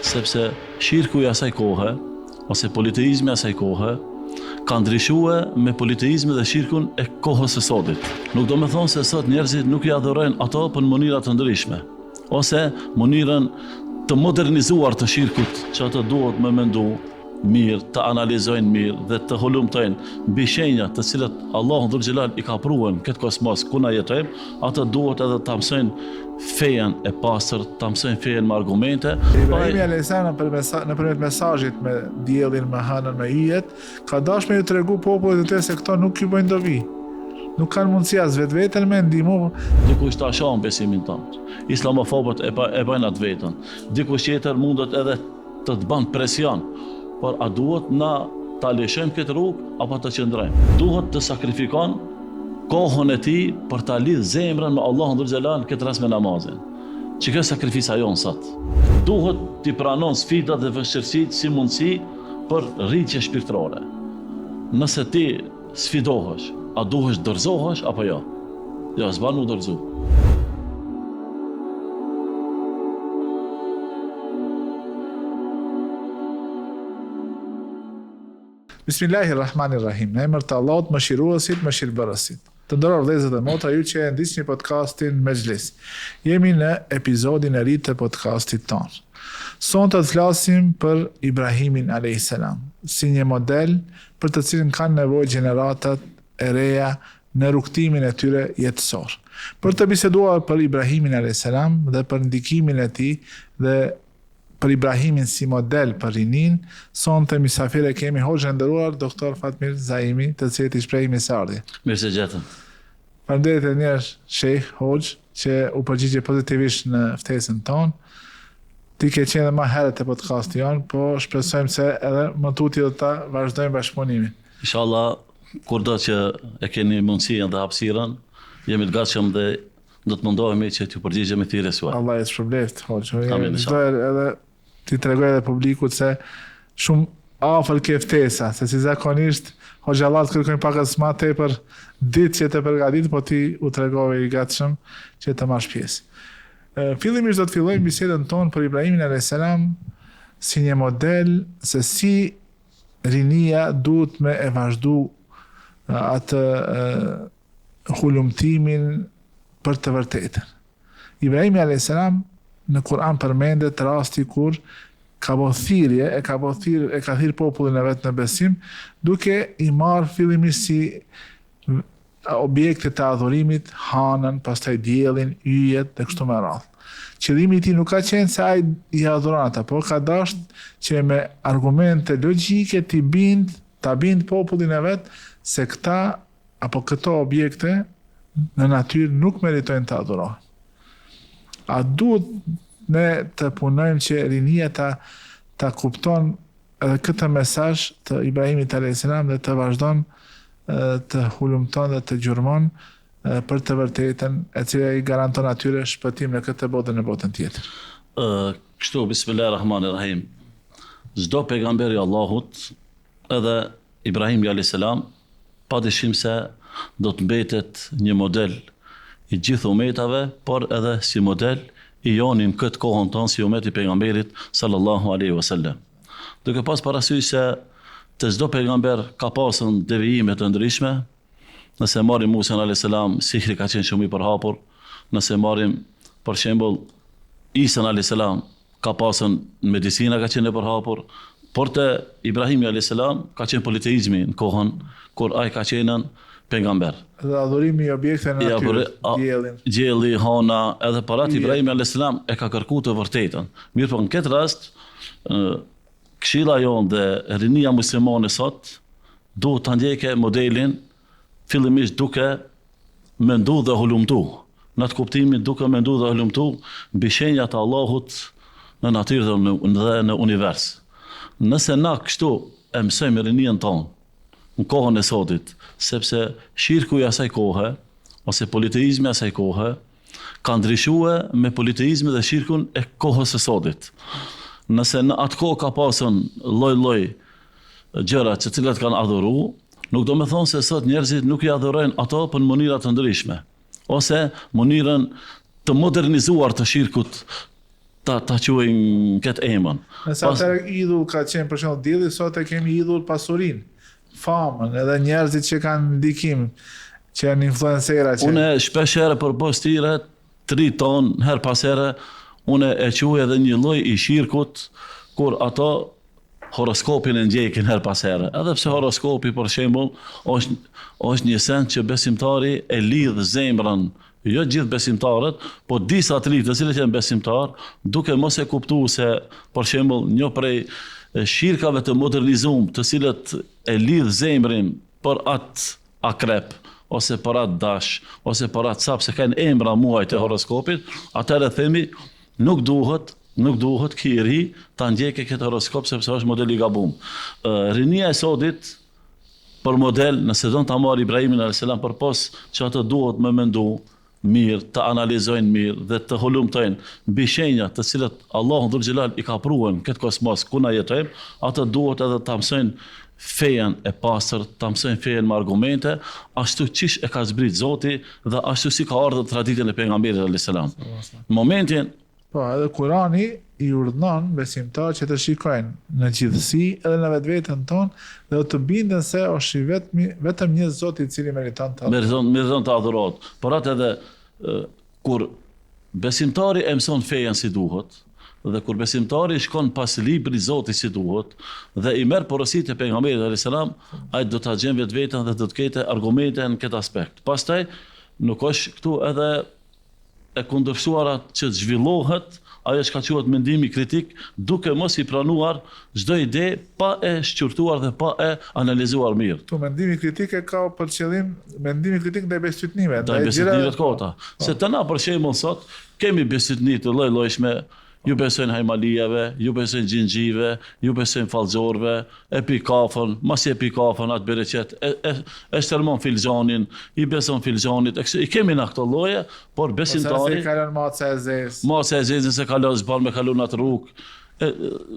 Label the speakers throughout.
Speaker 1: sepse shirku i asaj kohe, ose politeizmi i asaj kohe, ka ndryshuar me politeizmin dhe shirkun e kohës së sotit. Nuk do me thonë se sot njerëzit nuk i adhurojnë ato për mënyra të ndryshme, ose mënyrën të modernizuar të shirkut, që ato duhet me mendu mirë, të analizojnë mirë dhe të hulumtojnë mbi shenjat të cilat Allahu Dhul Xhelal i ka pruën këtë kosmos ku na jetojmë, ato duhet edhe ta mësojnë fejen e pastër, ta mësojnë fejen me argumente.
Speaker 2: Ibrahimi a.s. nëpërmjet mesazhit me diellin, me hënën, me yjet, ka dashur me ju tregu popullit të tij se këto nuk ju bëjnë dobi. Nuk kanë mundësi as vetveten me ndihmu.
Speaker 1: Dikush ta shohën besimin tonë. Islamofobët e bëjnë atë vetën. Dikush tjetër mundet edhe të bën presion. Por a duhet na ta lëshojmë këtë rrugë apo të qëndrojmë? Duhet të sakrifikon kohën e tij për ta lidhë zemrën me Allahun Dhul Xhelal, këtë rast me namazin. Që kjo sakrifisa jonë sot. Duhet t'i pranon sfidat dhe vështirësitë si mundësi për rritje shpirtërore. Nëse ti sfidohesh, a duhesh dorëzohesh apo jo? Jo, s'ban u dorëzu.
Speaker 2: Bismillahirrahmanirrahim. Në emër të Allahut, mëshiruesit, mëshirbërësit. Të nderuar vëllezër dhe motra, ju që ndiqni podcastin Mexhlis. Jemi në episodin e ri të podcastit tonë. Sonte të flasim për Ibrahimin a.s. si një model për të cilin kanë nevojë gjeneratat e reja në rrugtimin e tyre jetësor. Për të biseduar për Ibrahimin a.s. dhe për ndikimin e tij dhe për Ibrahimin si model për rinin, sonte misafire kemi hoxhën e nderuar Dr. Fatmir Zaimi, të cilit i shprehim mirëserdhje.
Speaker 1: Mirë se gjetëm.
Speaker 2: Faleminderit edhe një herë Sheikh Hoxh që u përgjigje pozitivisht në ftesën tonë. Ti ke qenë më herët e podcasti jonë, po shpresojmë se edhe më tutje do ta vazhdojmë bashkëpunimin.
Speaker 1: Inshallah, kurdo që e keni mundësinë dhe hapësirën, jemi të gatshëm dhe do të mundohemi që t'ju përgjigjemi thirrjes suaj.
Speaker 2: Allah e shpërblet, Hoxh.
Speaker 1: Amin.
Speaker 2: Edhe ti tregoj edhe publikut se shumë afër ke ftesa, se si zakonisht hoxhallat kërkojnë pakës më tepër ditë që të përgatit, po ti u tregove i gatshëm që të marrësh pjesë. Fillimisht do të fillojmë bisedën tonë për Ibrahimin a.s. si një model se si rinia duhet me e vazhdu atë hulumtimin për të vërtetën. Ibrahimi a.s. në Kur'an përmendet rasti kur ka bërë thirrje, e ka thirrë popullin e vet në besim, duke i marrë fillimisht si objekte të adhurimit hanën, pastaj diellin, yjet dhe kështu me radhë. Qëllimi i tij nuk ka qenë se ai i adhuron ata, por ka dashur që me argumente logjike ta bind popullin e vet se këta apo këto objekte në natyrë nuk meritojnë të adhurohen. A duhet ne të punojmë që rinia ta kupton edhe këtë mesazh të Ibrahimit a.s. dhe të vazhdon të hulumton dhe të gjurmon për të vërtetën e cila i garanton atyre shpëtim në këtë botë dhe në botën tjetër.
Speaker 1: Kështu, bismillahirrahmanirrahim. Çdo pejgamberi i Allahut, edhe Ibrahimi a.s. padyshim se do të mbetet një model i gjithë umetave, por edhe si model i jonin këtë kohën tonë si umeti pejgamberit sallallahu alaihi wasallam. Duke pas parasysh se të çdo pejgamber ka pasur devijime të ndryshme, nëse marrim Musa alayhis salam, sihri ka qenë shumë i përhapur, nëse marrim për shembull Isa alayhis salam, ka pasur medicina ka qenë e përhapur, por te Ibrahimi alayhis salam ka qenë politeizmi në kohën kur ai ka qenë pejgamber.
Speaker 2: Dhe adhurimi i objekteve në natyrë, diellin.
Speaker 1: Dielli, hana, edhe parat Ibrahimi a.s. e ka kërkuar të vërtetën. Mirë po në këtë rast, këshilla jonë dhe rinia muslimane sot duhet të ndjeke modelin fillimisht duke mendu dhe hulumtu. Në të kuptimin duke mendu dhe hulumtu mbi shenjat e Allahut në natyrë dhe në univers. Nëse na kështu e mësojmë rinien tonë në kohën e sotit, sepse shirku i asaj kohe, ose politeizmi i asaj kohe, ka ndryshuar me politeizmin dhe shirkun e kohës së sotit. Nëse në atë kohë ka pasur lloj-lloj gjëra të cilat kanë adhuru, nuk do me thonë se sot njerëzit nuk i adhurojnë ato për mënyra të ndryshme, ose mënyrën të modernizuar të shirkut ta quajmë këtë emën.
Speaker 2: Nëse atëherë idhull ka qenë për shembull dielli, sot e kemi idhull pasurinë, famën, edhe njerëzit që kanë ndikim, që janë influencera.
Speaker 1: Unë shpesh herë për postire, 3 ton, her pas here, unë e quaj edhe një lloj i shirkut, kur ato horoskopin e ndjekin her pas here. Edhe pse horoskopi, për shembull, është një send që besimtari e lidh zemrën, jo gjithë besimtarët, po disa të lidh, të cilët janë besimtar, duke mos e kuptuar se, për shembull, një prej shirkave të modernizuar, të cilët e lidh zemrin për atë akrep, ose për atë dash, ose për atë sap, se kanë emra muaj të horoskopit, atëherë themi, nuk duhet ki i ri ta ndjekë këtë horoskop sepse është model i gabum. Rinia e sodit për model, nëse do ta marr Ibrahimin a.s. për pos që ato duhet me mendu mirë, të analizojnë mirë dhe të hulumtojnë mbi shenjat të cilat Allahu Dhul Xhelal i ka pruën këtë kosmos ku na jetojmë, ato duhet edhe ta mësojnë fejen e pastër, ta mësojnë fejen me argumente, ashtu qish e ka zbrit Zoti dhe ashtu si ka ardhur traditën e pejgamberit a.s. Në momentin
Speaker 2: po, edhe Kurani i urdhnon besimtar që të shikojnë në gjithësi edhe në vetveten tonë dhe të bindën se është vetëm një Zot i cili meriton të adhurohet.
Speaker 1: Meriton të adhurohet. Por atë edhe kur besimtari e mëson fejen si duhet, dhe kur besimtari shkon pas librit Zotit si duhet dhe i merr porositë e pejgamberit alayhis salam, ai do ta gjen vetveten dhe do të ketë argumente në këtë aspekt. Pastaj nuk është këtu edhe e kundërshtuara që të zhvillohet ajo që ka quhet mendimi kritik, duke mos i pranuar çdo ide pa e shqyrtuar dhe pa e analizuar mirë.
Speaker 2: Tu mendimi kritik e ka për qëllim mendimi kritik ndaj besytnive,
Speaker 1: ndaj besytnive të kota. Se të na për shembull sot kemi besytni të lloj-llojshme. Ju besojnë hajmalijeve, ju besojnë gjingjive, ju besojnë fallxorëve, e pi kafën, mos e pi kafën atë bereqet, e shtermon filxhanin, i beson filxhanit, i kemi na këto lloje, por besimtari
Speaker 2: se kalon maca e zezë.
Speaker 1: Maca e zezë se kalon zbar me kalon atë rrugë.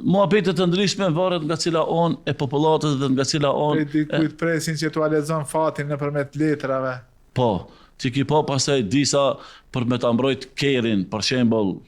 Speaker 1: Muhabete të ndryshme varet nga cila anë e popullatës dhe nga cila anë
Speaker 2: dikujt presin që t'u lexon fatin nëpërmjet letrave.
Speaker 1: Po, ti ki po pastaj disa për me ta mbrojt kerin, për shembull,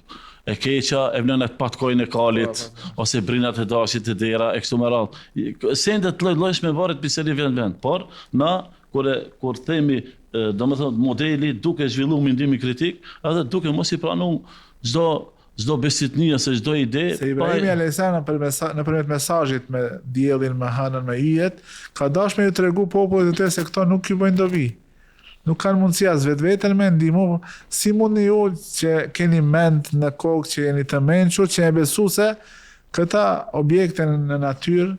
Speaker 1: e keqa e vlen atë patkojnë e kalit, ose brinat e dashit të dera, e kështu me radhë. Sendet të lloj-llojshme varet pse li vend. Por na kur themi domethënë modeli duke zhvilluar mendimin kritik, edhe duke mos i pranuar çdo besytni ose çdo ide.
Speaker 2: Se Ibrahimi a.s. nëpërmjet mesazhit me diellin, me hënën, me yjet, ka dashur me ju tregu popullit të tij se këto nuk ju bëjnë dobi. Nuk kanë mundësi as vetveten me ndihmu, si mundi ju që keni mend në kokë që jeni të mençur, që e besu se këta objekte në natyrë,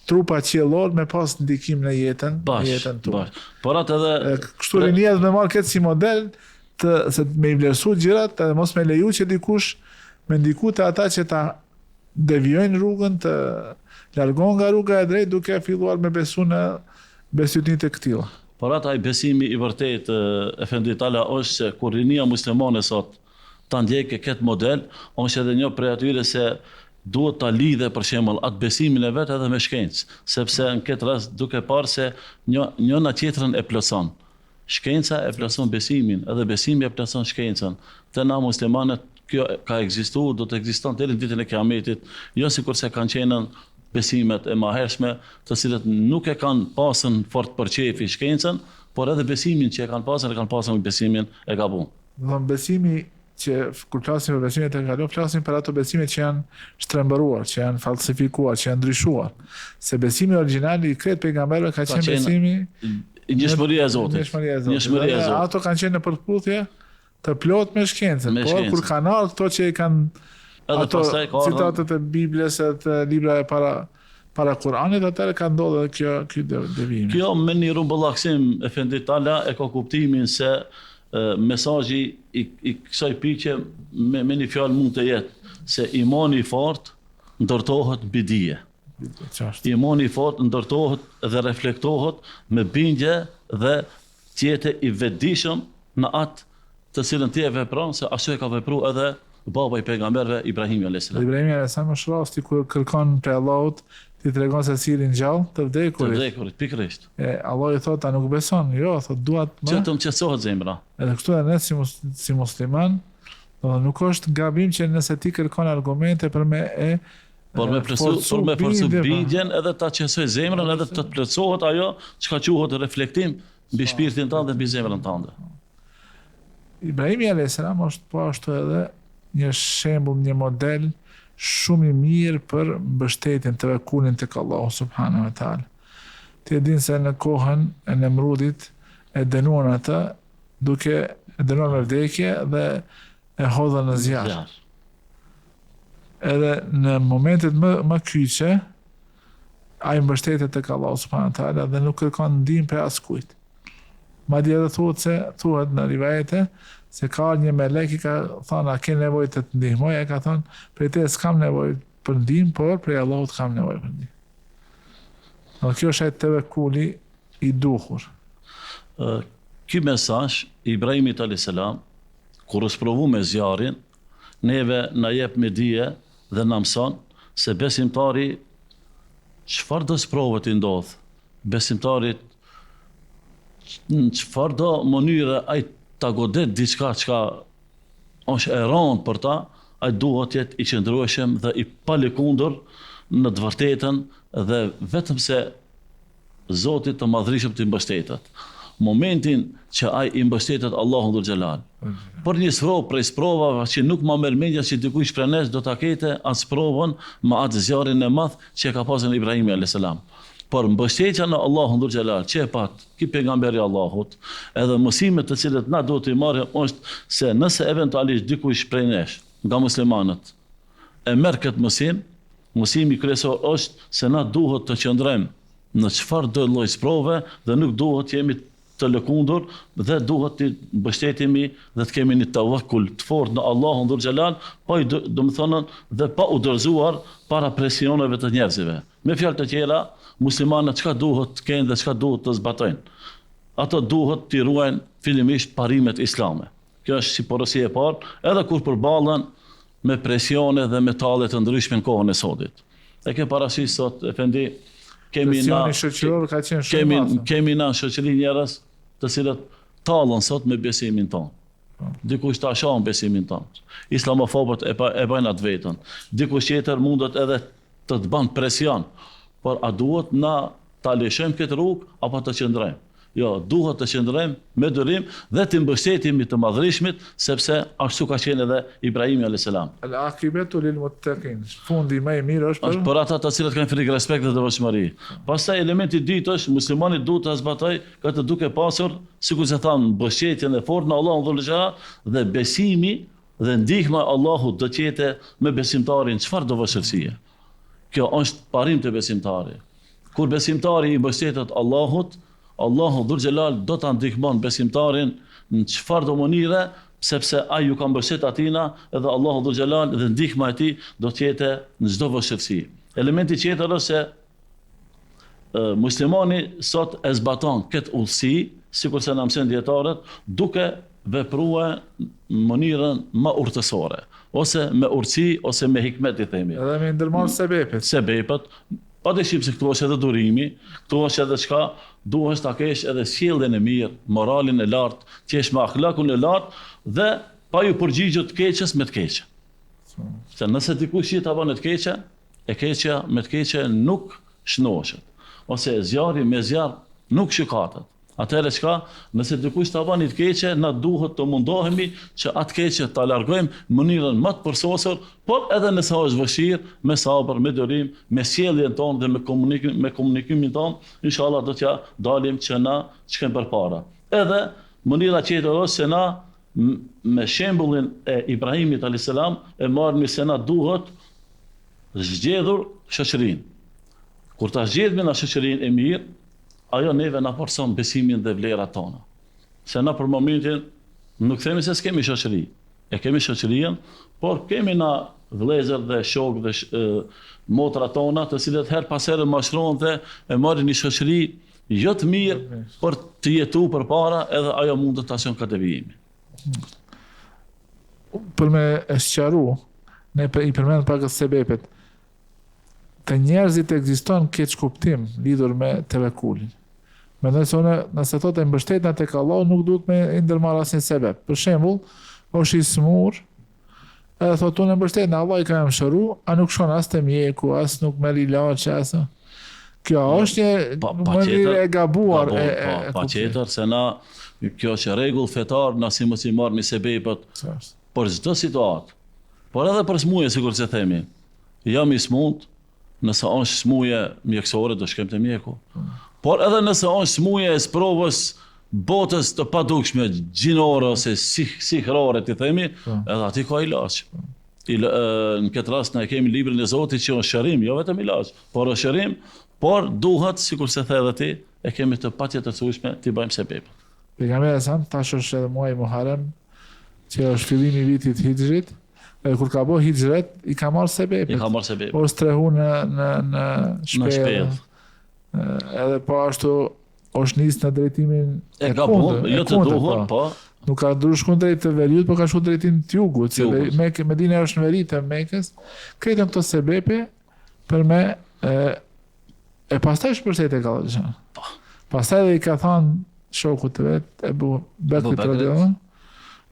Speaker 2: trupa qiellor me pas ndikim në jetën tuaj.
Speaker 1: Por atë edhe
Speaker 2: kështu rinia do të marr këtë si model se me i vlerësu gjërat edhe mos me leju që dikush me ndiku të ata që ta devijojnë rrugën, të largon nga rruga e drejtë duke filluar me besu në besytni të këtilla.
Speaker 1: Por ata i besimi i vërtet Efendi Tala është se kur rinia muslimane sot ta ndjekë këtë model, është edhe një prej atyre se duhet ta lidhe për shembull atë besimin e vet edhe me shkencë, sepse në këtë rast duke parë se njëna tjetrën e plotson. Shkenca e plotson besimin, edhe besimi e plotson shkencën. Te na muslimanët kjo ka ekzistuar, do të ekziston deri në ditën e Kiametit, jo sikurse kanë qenë besimet e mahershme, të cilët nuk e kanë pasën fort për qefi shkencën, por edhe besimin që e kanë pasën besimin e gabum.
Speaker 2: Besimi që kur flasim për besimet e gabum, flasim për ato besime që janë shtrembëruar, që janë falsifikuar, që janë ndryshuar. Se besimi origjinal i kretë pejgamberëve ka qenë besimi
Speaker 1: njëshmëria e Zotit.
Speaker 2: Ato kanë qenë në përputhje të plot me shkencën, por kur kanë ardhur këto që i kanë ato citatet e Biblës e të libra e para Kuranit, atëherë ka ndodhur kjo devijim.
Speaker 1: Kjo me një rumbullaksim Efendi Tala e ka kuptimin se mesazhi i kësaj piqe me një fjalë mund të jetë se imani i fortë ndërtohet mbi dije. Imani i fortë ndërtohet dhe reflektohet me bindje dhe tjetë i vetëdijshëm në atë të cilën ti e vepron, se ashtu e ka vepruar edhe baba i pejgamberëve Ibrahimi a.s.
Speaker 2: Ibrahimi a.s. është rasti kur kërkon prej Allahut ti tregon se silin gjallë të vdekurit.
Speaker 1: Pikërisht.
Speaker 2: Allah i thot, a nuk beson? Jo, thot duat më.
Speaker 1: Që të më qetësohet zemra.
Speaker 2: Edhe kështu e ne si musliman Do nuk është gabim që nëse ti kërkon argumente për me
Speaker 1: Por me forcu bindjen edhe ta qesoj zemrën edhe të plotësohet ajo çka quhet reflektim mbi shpirtin tënd dhe mbi zemrën tënde.
Speaker 2: Ibrahimi a.s. është po ashtu edhe një shembull, një model shumë i mirë për mbështetjen të vekulin tek Allahu subhanahu wa taala. Ti e din se në kohën e Nemrudit e dënuan ata duke e dënuar me vdekje dhe e hodhën në zjarr. Edhe në momentet më kyçe ai mbështetet tek Allahu subhanahu wa taala dhe nuk kërkon ndihmë prej askujt. Madje edhe thuhet në rivajete se ka një melek i ka thënë a ke nevojë të të ndihmoj, ai ka thënë prej te s'kam nevojë për ndihmë, por prej Allahut kam nevojë për ndihmë. Në kjo është ai tevekuli i duhur.
Speaker 1: Ky mesazh i Ibrahimit alayhis salam kur u sprovu me zjarrin, neve na jep me dije dhe na mëson se besimtari çfarë do sprovë të ndodh, besimtarit në çfarë do mënyre ai ta godet diçka çka është e rëndë për ta, ai duhet të jetë i qëndrueshëm dhe i palëkundur në të vërtetën dhe vetëm se Zoti të madhërisëm të mbështetet. Momentin që ai i mbështetet Allahu dhul xhelal. Por një sprovë prej sprovave që nuk ma merr mendja që dikush prenes do ta ketë atë sprovën me atë zjarrin e madh që ka pasur Ibrahimi alayhis salam. Por mbështetja në Allahun dhul xhelal që e pat ky pejgamberi Allahut, edhe mësimet të cilët na duhet të marrim është se nëse eventualisht dikush prej nesh nga muslimanët e merr këtë mësim, mësimi kryesor është se na duhet të qëndrojmë në çfarë do lloj sprove dhe nuk duhet jemi të lëkundur dhe duhet të mbështetemi dhe të kemi një tawakkul të fortë në Allahun dhul xhelal, pa domethënë dhe pa u dorëzuar para presioneve të njerëzve. Me fjalë të tjera, muslimanët çka duhet të kenë dhe çka duhet të zbatojnë. Ato duhet të ruajnë fillimisht parimet islame. Kjo është si porosia e parë, edhe kur përballen me presione dhe metale të ndryshme në kohën e sotit. E ke parasysh sot, efendi, kemi na shoqëri njerëz të cilët tallën sot me besimin tonë. Dikush ta shohën besimin tonë. Islamofobët e bajnë atë vetën. Dikush tjetër mundet edhe të bën presion. Por a duhet na ta lëshojmë këtë rrugë apo të qëndrojmë? Jo, duhet të qëndrojmë me durim dhe të mbështetemi të madhërismit, sepse ashtu ka qenë edhe Ibrahimi alayhis salam.
Speaker 2: Al-aqibatu lil muttaqin. Fundi më i mirë është
Speaker 1: për ata të cilët kanë frikë, respekt dhe devotshmëri. Pastaj elementi i dytë është muslimani duhet të zbatojë këtë duke pasur, sikur se thamë, mbështetjen e fortë në Allahun dhul xhelal dhe besimi dhe ndihma e Allahut do të jetë me besimtarin çfarë do vështirësie. Kjo është parim të besimtarit. Kur besimtari i mbështetet Allahut, Allahu dhul xhelal do ta ndihmon besimtarin në çfarë do mënyre, sepse ai ju ka mbështet atina edhe Allahu dhul xhelal dhe ndihma e tij do të jetë në çdo vështirësi. Elementi tjetër është se muslimani sot e zbaton këtë udhësi, sikur se na mësojnë dietarët, duke vepruar në mënyrën më urtësore, ose me urtësi ose me hikmet i themi.
Speaker 2: Edhe me ndërmarrë
Speaker 1: sebepet. Pa dyshim se këtu është edhe durimi, këtu është edhe çka duhet ta kesh edhe sjelljen e mirë, moralin e lartë, të jesh me akhlakun e lartë dhe pa ju përgjigjur të keqes me të keqe. Se nëse dikush i ta bën të keqe, e keqja me të keqe nuk shnohet. Ose zjarri me zjarr nuk shikatet. Atëherë çka, nëse dikush ta bën të keqe, na duhet të mundohemi që atë keqe ta largojmë në mënyrën më të përsosur, por edhe nëse është vështirë, me sabër, me durim, me sjelljen tonë dhe me komunikimin tonë, inshallah do t'ja dalim që na çkem përpara. Edhe mënyra tjetër është se na me shembullin e Ibrahimit alayhis salam e marrni se na duhet zgjedhur shoqërinë. Kur ta zgjedhmi na shoqërinë e mirë, ajo neve na forcon besimin dhe vlerat tona. Se na për momentin nuk themi se s'kemi shoqëri. E kemi shoqërinë, por kemi na vëllezër dhe shokë dhe motra tona, të cilët her pas here mashtrohen dhe e marrin një shoqëri jo të mirë për të jetuar përpara, edhe ajo mund të tason këtë devijim.
Speaker 2: Për me sqaru, ne i përmend pak sebepet. Të njerëzit ekziston keq kuptim lidhur me tevekulin. Mendoj se nëse thotë mbështetna tek Allahu nuk duhet me ndërmarr asnjë sebeb. Për shembull, është i smur Edhe thot unë mbështet në Allah i ka mëshëru, a nuk shkon as te mjeku, as nuk merr ilaç, as. Kjo është një mënyrë e gabuar e
Speaker 1: patjetër se na kjo është rregull fetar, na si mos i marrni sebepet për çdo situatë. Por edhe për smuje, sikur që themi, jam i smut, nëse është smuje mjekësore, do shkojmë te mjeku. Por edhe nëse është smuje e sprovës botës të padukshme, gjinore ose sihrore, ti themi, edhe ati ka ilaç. Në këtë rast ne kemi librin e Zotit që është shërim, jo vetëm ilaç, por është shërim, por duhet, sikur se the edhe ti, e kemi të patjetërsueshme t'i bëjmë sebepet.
Speaker 2: Pejgamberi sa tash është edhe muaji Muharrem, që është fillimi i vitit Hijrit. Kur ka bërë hijret, i ka marrë sebepet.
Speaker 1: I ka marrë sebepet.
Speaker 2: O strehu në shpellë. Edhe po ashtu është nisë në drejtimin
Speaker 1: e kundërt, jo të duhur, po.
Speaker 2: Nuk ka shkuar drejt të veriut, por ka shkuar drejtin të jugut, se Medina është në veri të Mekës. Këto këto sebepe për me e pastaj shpërthete ka thënë. Pastaj dhe i ka thënë shokut të vet, Ebu Bekrit radhiyallahu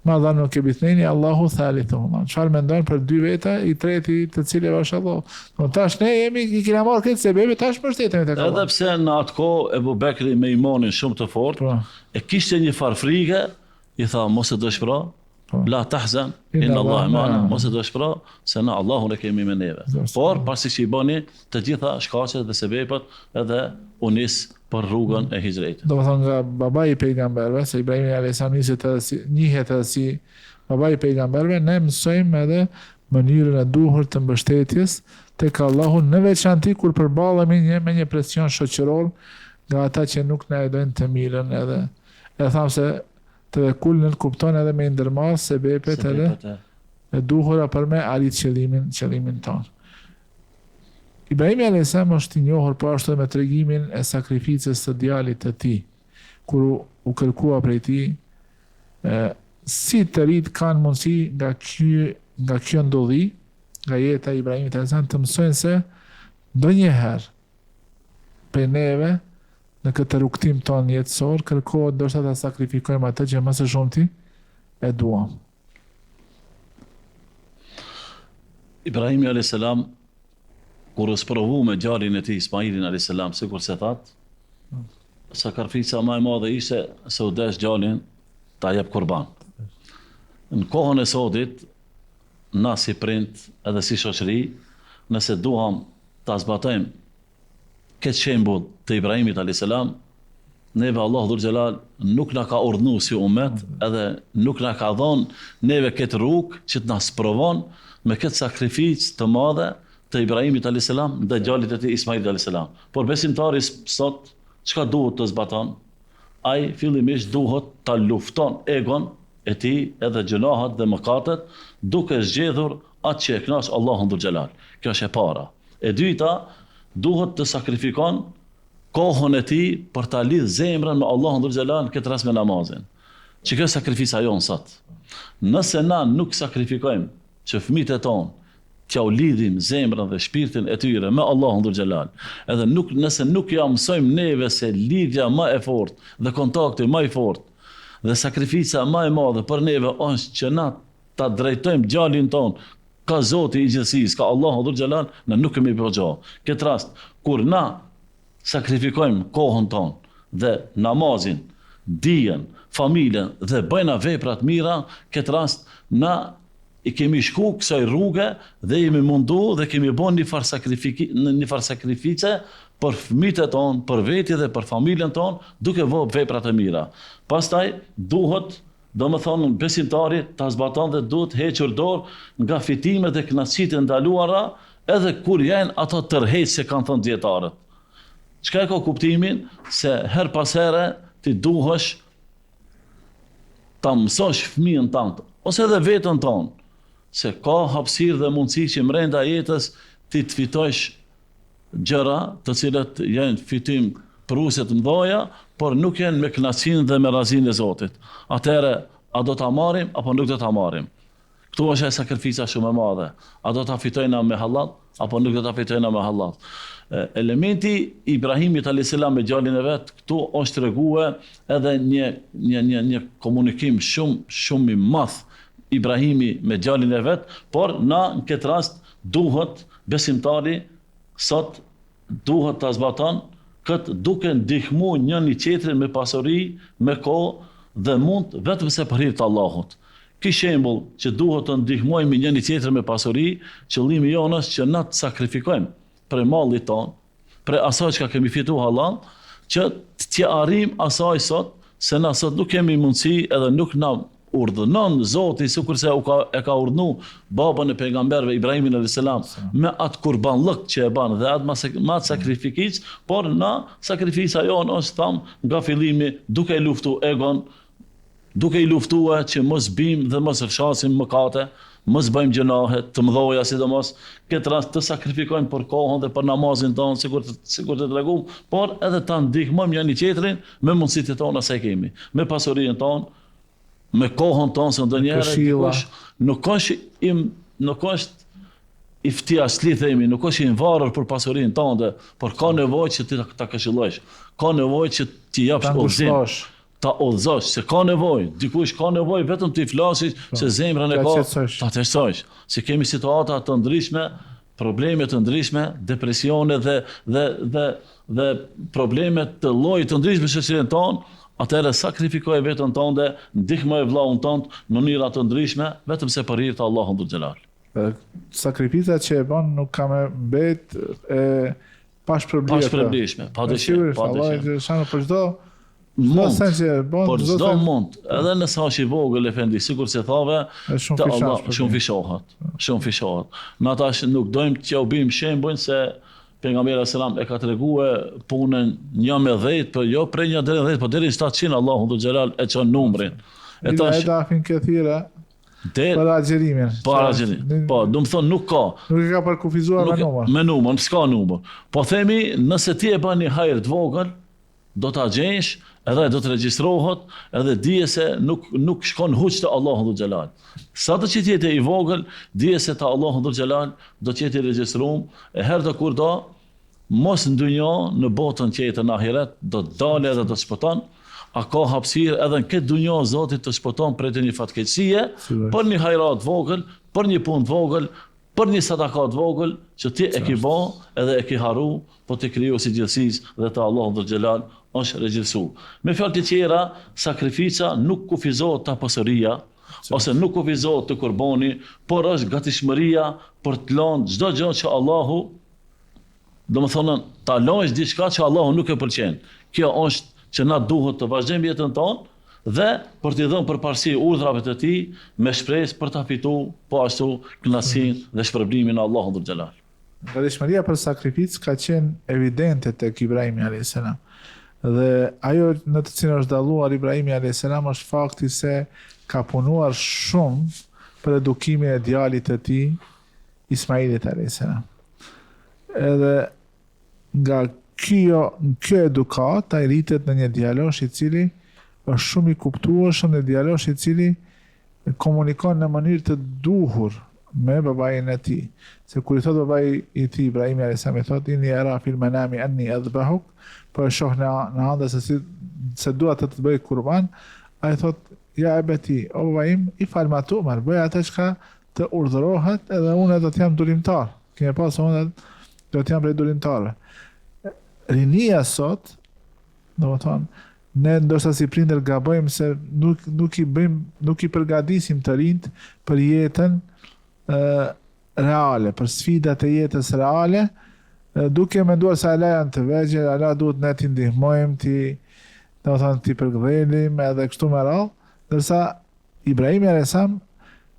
Speaker 2: ma dhanu kebithneni Allahu thalithuhuma. Çfarë mendon për dy veta, i treti të cilëve është Allah. Do tash ne i kemi marrë këtë sebebe, tash mbështetemi tek Allah.
Speaker 1: Edhe pse në atë kohë Ebu Bekri me imanin shumë të fortë, e kishte një farë frike, i tha mos e dëshpëro, la tahzan, inna Allah ma'ana, mos e dëshpëro, se na Allahun e kemi me neve. Por pasi që i bëni të gjitha shkaqet dhe sebepet, edhe u nis për rrugën e hijretit.
Speaker 2: Do të thonë nga babai i pejgamberëve, se Ibrahim alayhis salam njihet edhe si babai i pejgamberëve, ne mësojmë edhe mënyrën e duhur të mbështetjes tek Allahu, në veçanti kur përballemi me një presion shoqëror nga ata që nuk na e dojnë të mirën, edhe e tham se të kulën kupton edhe me ndërmarrë sebepet edhe e duhura për me arrit qëllimin tonë. Ibrahim alayhis salam është i njohur po ashtu me tregimin e sakrificës së djalit të tij, kur u kërkua prej tij si të rit kanë mundësi nga kjo ndodhi, nga jeta e Ibrahimit alayhis salam, të mësojnë se ndonjëherë për neve në këtë rrugtim ton jetësor kërkohet ndoshta ta sakrifikojmë atë që më së shumti e duam.
Speaker 1: Ibrahimi alayhis salam kur u sprovu me djalin e tij Ismailin alayhis salam, sikur se that, sakrifica më e madhe ishte se u desh djalin ta jep kurban. Në kohën e sotit, na si prind edhe si shoqëri, nëse duham ta zbatojmë këtë shembull të Ibrahimit alayhis salam, neve Allah dhul xhelal nuk na ka urdhëruar si umet, edhe nuk na ka dhënë neve këtë rrugë që të na sprovon me këtë sakrificë të madhe të Ibrahimit alayhis salam dhe djalit të tij Ismailit alayhis salam. Por besimtari sot çka duhet të zbaton? Ai fillimisht duhet ta lufton egon e tij edhe gjunahet dhe mëkatet, duke zgjedhur atë që e kënaq Allahun dhul xhelal. Kjo është e para. E dyta, duhet të sakrifikon kohën e tij për ta lidh zemrën me Allahun dhul xhelal, këtë rast me namazin. Që kjo sakrifica jon sot. Nëse na nuk sakrifikojmë që fëmijët e tonë që u lidhim zemrën dhe shpirtin e tyre me Allahun dhul xhelal, edhe nëse nuk ja mësojmë neve se lidhja më e fortë dhe kontakti më i fortë dhe sakrifica më e madhe për neve është që na ta drejtojmë djalin ton ka Zoti i gjithësisë, ka Allahu dhul xhelal, ne nuk kemi bërë gjë. Këtë rast kur na sakrifikojmë kohën tonë dhe namazin, dijen, familjen dhe bëjna vepra të mira, këtë rast na i kemi shku kësaj rrugë dhe jemi mundu dhe kemi bën një farë sakrifice për fëmijët e tonë, për veti dhe për familjen tonë, duke vënë vepra të mira. Pastaj duhet, domethënë besimtari ta zbaton dhe duhet hequr dorë nga fitimet dhe kënaqësitë ndaluara, edhe kur janë ato tërheqë që kanë thënë dietarët. Çka e ka kuptimin se her pas here ti duhesh ta mësosh fëmijën tënd ose edhe veten tonë, se ka hapësirë dhe mundësi që brenda jetës ti të fitosh gjëra të cilat janë fitim pruse të mëdha, por nuk janë me kënaqësinë dhe me razinë e Zotit. Atëherë, a do ta marrim apo nuk do ta marrim? Këtu është e sakrifica shumë e madhe. A do ta fitojna me halal apo nuk do ta fitojna me halal? Elementi Ibrahimit alayhis salam me djalin e vet, këtu është treguar edhe një komunikim shumë i madh Ibrahimi me djalin e vet, por na në këtë rast duhet besimtari sot duhet ta zbaton këtë duke ndihmu njëri tjetrin me pasuri, me kohë dhe mund vetëm se për hir të Allahut. Ky shembull që duhet të ndihmojmë njëri tjetrin me pasuri, qëllimi jonë është që na të sakrifikojmë për mallit ton, për asaj që kemi fituar halal, që të arrijmë asaj sot, se na sot nuk kemi mundësi edhe nuk na urdhënon Zoti sikurse e ka urdhënu babën e pejgamberëve Ibrahimin alayhis salam me atë kurbanllëk që e ban dhe atë me atë sakrificë, por na sakrifica jonë është tham nga fillimi duke i luftu egon, duke i luftuar që mos bim dhe mos fshasim mëkate, mos bëjmë gjunahe të mëdha, sidomos këtë rast të sakrifikojmë për kohën dhe për namazin tonë, sikur të tregum, por edhe ta ndihmojmë njëri tjetrin me mundësitë tona se kemi, me pasurinë tonë, me kohën tonë, se ndonjëherë nuk është i ftjasli themi, nuk është i varur për pasurinë tonë, por ka nevojë që ti ta këshillosh, ka nevojë që ti japsh udhëzim, ta udhëzosh, se ka nevojë, dikush ka nevojë vetëm të i flasish se zemrën e ka, ta tërsosh, se kemi situata të ndryshme, probleme të ndryshme, depresione dhe probleme të llojit të ndryshme në shoqërinë tonë, atëherë sakrifikoj veten tënde, ndihmoj vllahun tënd në mënyra të ndryshme, vetëm se për hir të Allahut dhul xhelal.
Speaker 2: Sakrifica që e bën nuk ka më mbet
Speaker 1: pashpërbleshme, padyshim.
Speaker 2: Për çdo
Speaker 1: por çdo mund, edhe nëse është i vogël efendi, sikur se thave, te Allah shumë fishohet. Na tash nuk dojmë që u bim shembull se pejgamberi sallallahu e ka treguar punën 1 me 10, po jo prej 1 deri në 10, po deri në 700 Allahu dhul xhelal e çon numrin.
Speaker 2: E tash dafin këthira para agjerimin.
Speaker 1: Po, do të thonë nuk ka.
Speaker 2: Nuk e ka përkufizuar me numër.
Speaker 1: Me numër, s'ka numër. Po themi, nëse ti e bën një hajër të vogël, do ta gjesh, edhe do të regjistrohet, edhe dije se nuk shkon huç te Allahu dhul xhelal. Sa të që jetë i vogël, dije se te Allahu dhul xhelal do të jetë i regjistruar, e herë të kur do, mos në dynjë, në botën tjetër në ahiret, do të dalë edhe do të shpëton, a ka hapësirë edhe në këtë dynjë Zoti të shpëton prej një fatkeqësie, për një hajrat vogël, për një punë vogël, për një sadakat vogël, që ti e ki ba edhe e ki haru, po të kriju si gjithësis dhe të Allahu dhul xhelal është regjistru. Me fjalë të tjera, sakrifica nuk kufizohet ta pasëria, ose nuk kufizohet të kurbani, por është gatishmëria për të lënë çdo gjë që Allahu, domethënë ta lësh diçka që Allahu nuk e pëlqen. Kjo është që na duhet të vazhdojmë jetën tonë dhe për t'i dhënë përparësi urdhrave të tij me shpresë për ta fituar po ashtu kënaqësinë dhe shpërblimin e Allahut dhul xhelal.
Speaker 2: Gatishmëria për sakrificë ka qenë evidente tek Ibrahimi alayhis salam. Dhe ajo në të cilën është dalluar Ibrahimi alayhis salam është fakti se ka punuar shumë për edukimin e djalit të tij Ismailit alayhis salam. Edhe nga kjo edukat ai rritet në një djalosh i cili është shumë i kuptueshëm, në djalosh i cili komunikon në mënyrë të duhur me babain e tij. Se kur i thot babai i tij Ibrahimi alayhis salam, i thot inni ara fil manami anni adbahuk, po e shoh në ëndër se dua të bëj kurban, ai thot ja ebeti, o baba im, i fal ma tu'mar, bëj atë çka të urdhërohet edhe unë do të jam durimtar. Kemë pas unë do të jam prej durimtarëve. Rinia sot, domethënë, ne ndoshta si prindër gabojmë se nuk i përgatisim të rinjt për jetën reale, për sfidat e jetës reale, duke menduar se ala janë të vegjël, ala duhet ne t'i ndihmojmë, t'i përgdhelim edhe kështu me radhë, ndërsa Ibrahimi alayhis salam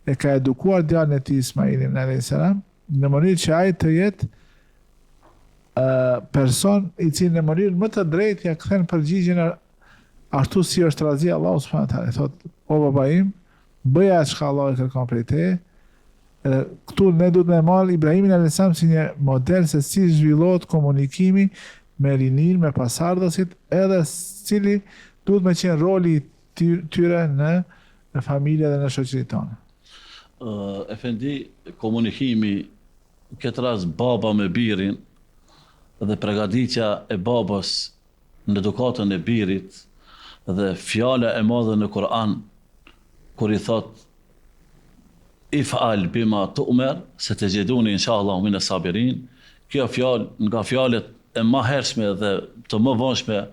Speaker 2: e ka edukuar djalin e tij Ismailin alayhis salam në mënyrë që ai të jetë person i cili në mënyrë më të drejtë ja kthen përgjigjen ashtu si është razi Allahu subhanahu wa taala. Thot, o baba im, bëja çka Allahu e kërkon prej teje. Këtu ne duhet me marr Ibrahimin alayhis salam si një model se si zhvillohet komunikimi me rinin, me pasardhësit, edhe cili duhet me qenë roli tyre në familje dhe në shoqërinë tonë.
Speaker 1: Efendi, komunikimi këtë rast baba me birin dhe përgatitja e babës në edukatën e birit dhe fjala e madhe në Kur'an kur i thot if'al bima tu'mer, se të gjeduni inshallah min as-sabirin. Kjo fjalë nga fjalët e më hershme dhe të më vonshme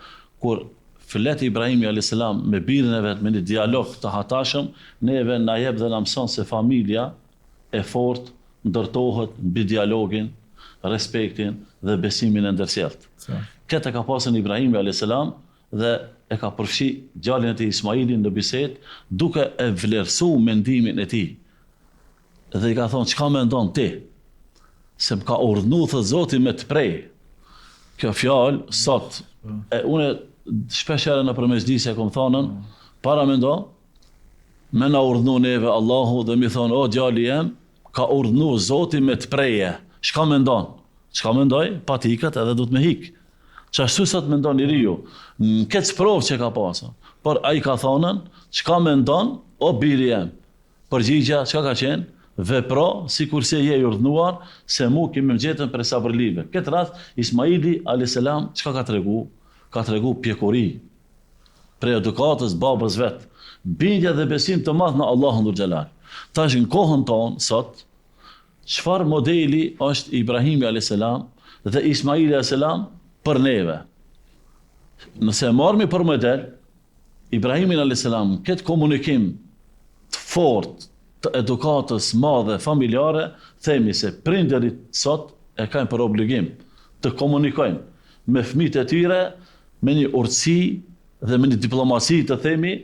Speaker 1: kur flet Ibrahimi a.s. me birin e vet me një dialog të hatashëm, neve na jep dhe na mëson se familja e fortë ndërtohet mbi dialogin, respektin dhe besimin e ndërsjellët. Këtë ka pasën Ibrahimi a.s. dhe e ka përfshi djalin e tij Ismailin në bisedë duke e vlerësuar mendimin e tij. Dhe i ka thonë, çka mendon ti? Se më ka urdhënuar thë Zoti me të prej. Kjo fjalë sot unë shpesh herë në përmesdisje kom thonën, para mendo, me na urdhënu neve Allahu dhe mi thonë, o djali jem, ka urdhënu Zoti me të preje. Çka mendon? Çka mendoj? Pa tikat edhe du të me hik. Çashtu sot mendon njeriu, në këtë sprovë që ka pasur. Por ai ka thonën, çka mendon, o biri jem? Përgjigja çka ka qenë? Vepro sikur se je i urdhënuar, se mu kemi më gjetën për sabërlive. Këtë rast Ismaili a.s. çka ka tregu? Ka tregu pjekuri për edukatës babës vet, bindje dhe besim të madh në Allahun dhul xhelal. Tash në kohën tonë sot, çfarë modeli është Ibrahimi a.s. dhe Ismaili a.s. për neve? Nëse marrmi për model Ibrahimin a.s. këtë komunikim të fortë të edukatës madhe familjare, themi se prindërit sot e kanë për obligim të komunikojnë me fëmijët e tyre me një urtësi dhe me një diplomaci të themi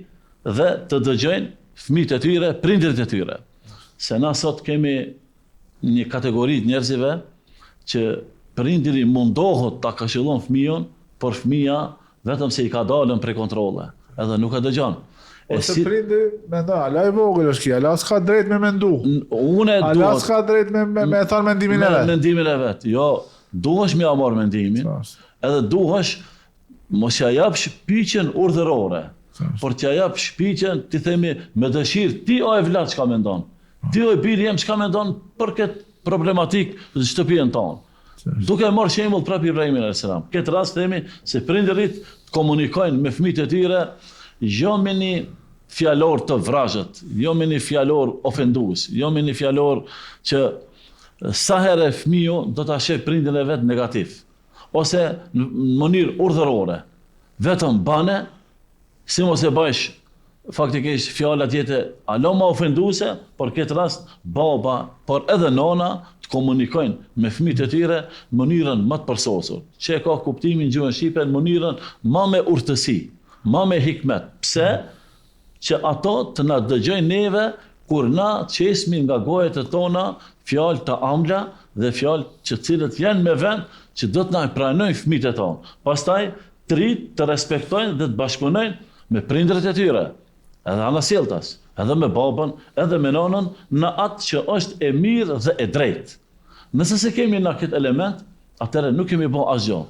Speaker 1: dhe të dëgjojnë fëmijët e tyre, prindërit e tyre. Se na sot kemi një kategori të njerëzive që prindëri mundohet ta këshillon fëmijën, por fëmia vetëm se i ka dalën prej kontrolle, edhe nuk e dëgjon.
Speaker 2: Ose prindi mendon, ala i vogël është kjo, ala s'ka drejt me mendu. Ala s'ka drejt me thonë mendimin e vet.
Speaker 1: Mendimin e vet. Jo, duhesh me marr mendimin. Edhe duhesh mos ja jap shpyqjen urdhërore. Por t'ja jap shpyqjen, ti themi me dëshirë, ti o e vlat çka mendon. Ti o e biri jam çka mendon për këtë problematik në shtëpinë tonë. Duke marrë shembull prapë Ibrahimin a.s. Këtë rast themi se prindërit komunikojnë me fëmijët e tyre jo me një fjalor të vrazhët, jo me një fjalor ofendues, jo me një fjalor që sa herë fëmiu do ta sheh prindin e vet negativ, ose në mënyrë urdhërore. Vetëm bane, si mos e bësh faktikisht fjalat jetë alo ma ofenduese, por këtë rast baba, por edhe nona të komunikojnë me fëmijët e tyre në mënyrën më të përsosur, që e ka kuptimin gjuhën shqipe në mënyrën më me urtësi, më me hikmet. Pse? Që ato të na dëgjojnë neve kur na qesmi nga gojet e tona fjalë të ëmbla dhe fjalë që cilët janë me vend që do të na pranojnë fëmijët e tonë. Pastaj të respektojnë dhe të bashkëpunojnë me prindërit e tyre, edhe anasjelltas, edhe me babën, edhe me nonën, në atë që është e mirë dhe e drejtë. Nëse se kemi na këtë element, atëherë nuk kemi bën asgjë.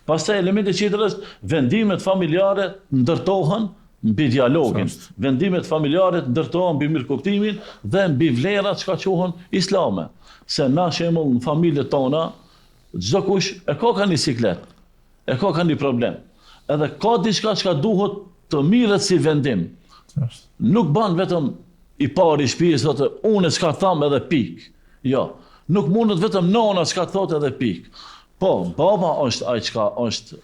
Speaker 1: Pastaj elementi tjetër është vendimet familjare ndërtohen mbi dialogin, vendimet familjare ndërtohen mbi mirëkuptimin dhe mbi vlerat që quhen islame. Se na shembull në familjet tona, çdo kush e ka një siklet, e ka një problem. Edhe ka diçka që duhet të mirët si vendim. Nuk ban vetëm i pari i shtëpisë thotë unë çka tham edhe pik. Jo, nuk mundet vetëm nona çka thotë edhe pik. Po, baba është ai çka është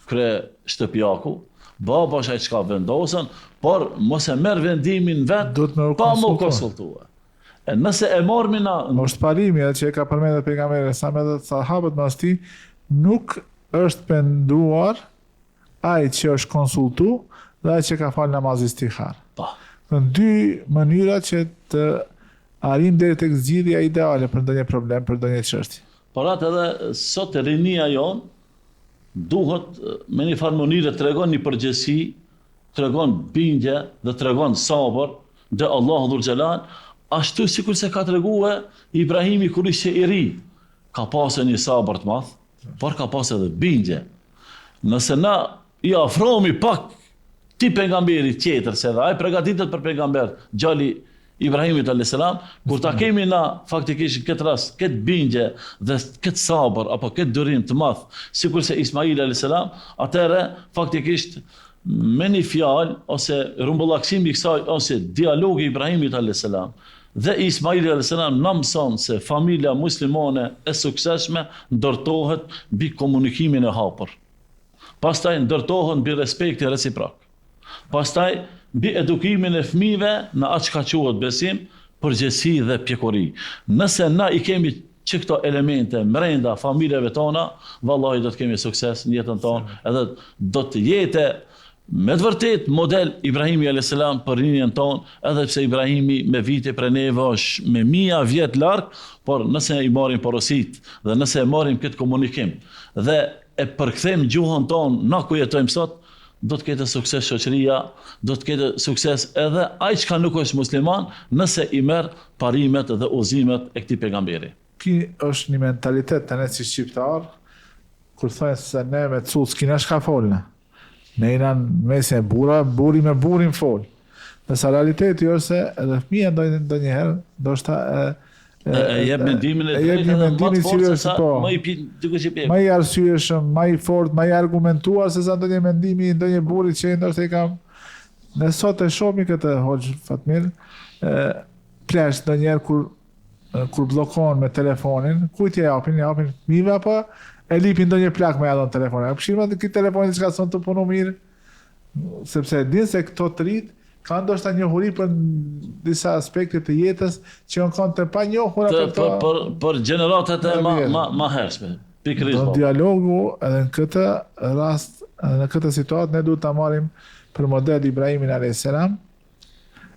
Speaker 1: krye shtëpiaku, baba është ai çka vendosen, por mos e merr vendimin vet pa më konsultuar. E nëse e marrmi na
Speaker 2: është parimi që e ka përmendur pejgamberi sa me dhe sahabët mas ti, nuk është penduar ai që është konsultu dhe ai që ka falë namaz istihar. Në dy mënyra që të arrim deri tek zgjidhja ideale për ndonjë problem, për ndonjë çështje.
Speaker 1: Por atë edhe sot rinia jon duhet me një farë mënyrë të tregon një përgjegjësi, tregon bindje dhe tregon sabër dhe Allahu dhul xhelal, ashtu sikur se ka treguar Ibrahimi kur ishte i ri, ka pasur një sabër të madh, por ka pasur edhe bindje. Nëse na i afrohemi pak ti pejgamberit tjetër, se dhe ai përgatitet për pejgamber, gjali Ibrahimit a.s. Kur ta kemi na faktikisht këtë rast, këtë bindje dhe këtë sabër apo këtë durim të madh, sikur se Ismail a.s. Atëherë faktikisht me një fjalë ose rumbullaksimi i kësaj ose dialogi i Ibrahimit a.s. Dhe Ismaili a.s. na mëson se familja muslimane e suksesshme ndërtohet mbi komunikimin e hapur. Pastaj ndërtohet mbi respekti reciprok. Pastaj mbi edukimin e fëmijëve në atë çka quhet besim, përgjegjësi dhe pjekuri. Nëse na i kemi që këto elemente mrenda familjeve tona, vallahi do të kemi sukses në jetën tonë, edhe do të jetë me të vërtet model Ibrahimi a.s. për rinjen tonë, edhe pse Ibrahimi me vite për neve është me mija vjet larg, por nëse i marrim porosit dhe nëse e marrim këtë komunikim dhe e përkthejmë gjuhën tonë na ku jetojmë sot, do të ketë sukses shoqëria, do të ketë sukses edhe ai që nuk është musliman, nëse i merr parimet dhe udhëzimet e këtij pejgamberi.
Speaker 2: Ki është një mentalitet të ne si shqiptar, kur thojnë se ne me cuc s'kina shka folne. Ne jena në mesin e buri me burin fol. Nësa realiteti është se edhe fëmija ndonjëherë, ndoshta
Speaker 1: e jep mendimin e
Speaker 2: drejtë edhe më të fortë se po. Më i arsyeshëm, më i fortë, më i argumentuar se sa ndonjë mendimi i ndonjë burri që ndoshta i kam. Ne sot e shohim këtë Hoxh Fatmir, plesh ndonjëherë kur bllokon me telefonin, kujt ja japin fëmijëve apo e lipin ndonjë plak me ato telefonin. A pëshirma këtë telefonin që ka son të punu mirë, sepse din se këto të rrit ka ndoshta njohuri për disa aspekte të jetës që janë kanë të pa njohura
Speaker 1: për gjeneratat e ma hershme. Pikërisht.
Speaker 2: Dialogu edhe në këtë rast, në këtë situatë ne duhet ta marrim për model Ibrahimin a.s.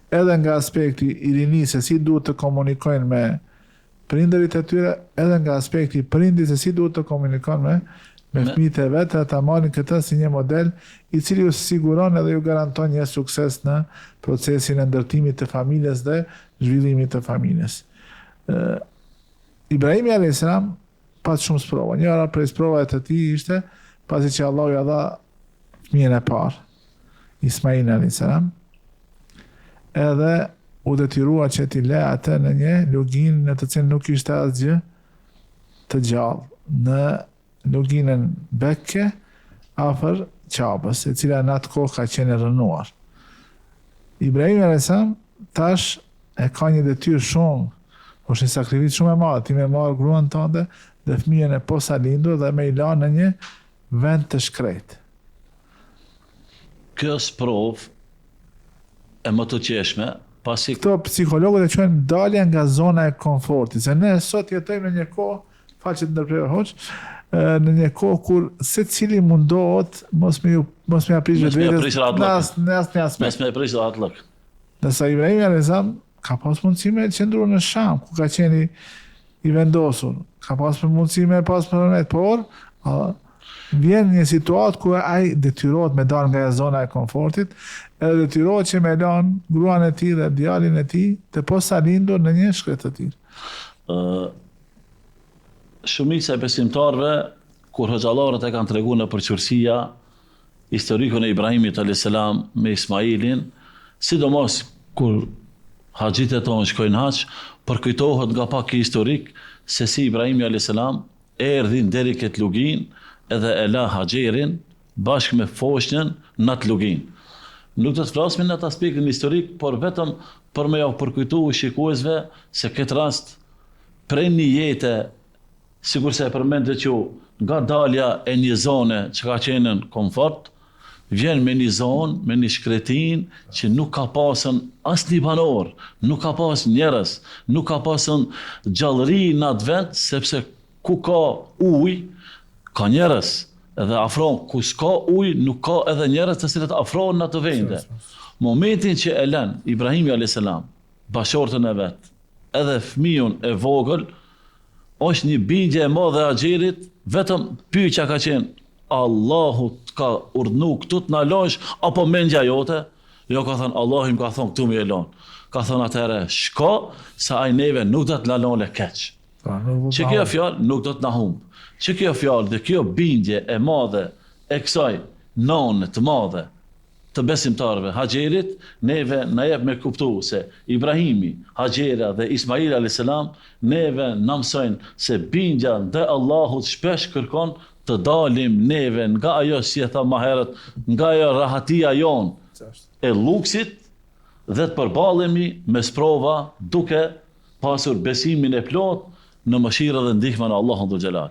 Speaker 2: edhe nga aspekti i rinisë se si duhet të komunikojnë me prindërit e tyre, edhe nga aspekti prindit se si duhet të komunikojnë me fëmijët e vetë, ta marrin këtë si një model i cili ju siguron edhe ju garanton një sukses në procesin e ndërtimit të familjes dhe zhvillimit të familjes. Ibrahimi a.s. pas shumë sprova. Njëra prej sprovave të tij ishte pasi që Allahu ja dha fëmijën e parë, Ismail a.s. edhe u detyrua që t'i le atë në një luginë në të cilën nuk ishte asgjë të gjallë, në luginën Bekke afër Qabës, e cila në atë kohë ka qenë rënuar. Ibrahim a.s. tash e ka një detyrë shumë, është një sakrifit shumë e madhe, ti me marrë gruan tënde dhe fëmijën e posa lindur dhe me i la në një vend të shkrejtë.
Speaker 1: Kjo sprovë e më të qeshme, pasi
Speaker 2: këto psikologët e quajnë dalja nga zona e komfortit, se ne sot jetojmë në një kohë, faqet ndërprer Hoxh, në një kohë kur secili mundohet mos me aprish vetës në asnjë aspekt.
Speaker 1: Mos me aprish atlëk.
Speaker 2: Nësa Ibrahimi a.s. ka pas mundësi me qëndruar në Sham, ku ka qenë i vendosur, ka pas mundësi me pas përmet, por vjen një situatë ku ai detyrohet me dal nga zona e komfortit, edhe detyrohet që me lan gruan e tij dhe djalin e tij të posa lindur në një shkret të tillë.
Speaker 1: Shumica e besimtarëve, kur hoxhallarët e kanë treguar në përqyrësia historikun e Ibrahimit a.s. me Ismailin, sidomos kur haxhit e tonë shkojnë hax, përkujtohet nga pak historik se si Ibrahimi a.s. erdhin deri këtë lugin edhe e la Haxherin bashkë me foshnjën në atë lugin. Nuk do të flasim në atë aspektin historik, por vetëm për me ja përkujtuar shikuesve se këtë rast prej një jete, sikur se e përmendet që nga dalja e një zone që ka qenë në komfort, vjen me një zonë, me një shkretin që nuk ka pasën asnjë banor, nuk ka pasën njerëz, nuk ka pasën gjallëri në atë vend, sepse ku ka ujë, ka njerëz, edhe afron ku s'ka ujë, nuk ka edhe njerëz të cilët afrohen në atë vende. Momentin që e lën Ibrahimi a.s. bashortën e vet, edhe fëmijën e vogël, është një bindje e madhe e Haxherit, vetëm pyetja ka qenë, Allahu ka urdhnu këtu të na lësh apo mendja jote? Jo, ka thënë Allahu më ka thonë këtu më e lën. Ka thënë atëherë shko, sa ai neve nuk do të na lënë keq. Që kjo fjalë nuk do të na humb. Që kjo fjalë dhe kjo bindje e madhe e kësaj nane të madhe të besimtarëve Haxherit, neve na jep me kuptu se Ibrahimi, Haxhera dhe Ismail a.s. neve na mësojnë se bindja ndaj Allahut shpesh kërkon të dalim neve nga ajo, si e tha më herët, nga ajo rahatia jon e luksit dhe të përballemi me sprova duke pasur besimin e plot në mëshirën dhe ndihmën e Allahut dhul xhelal.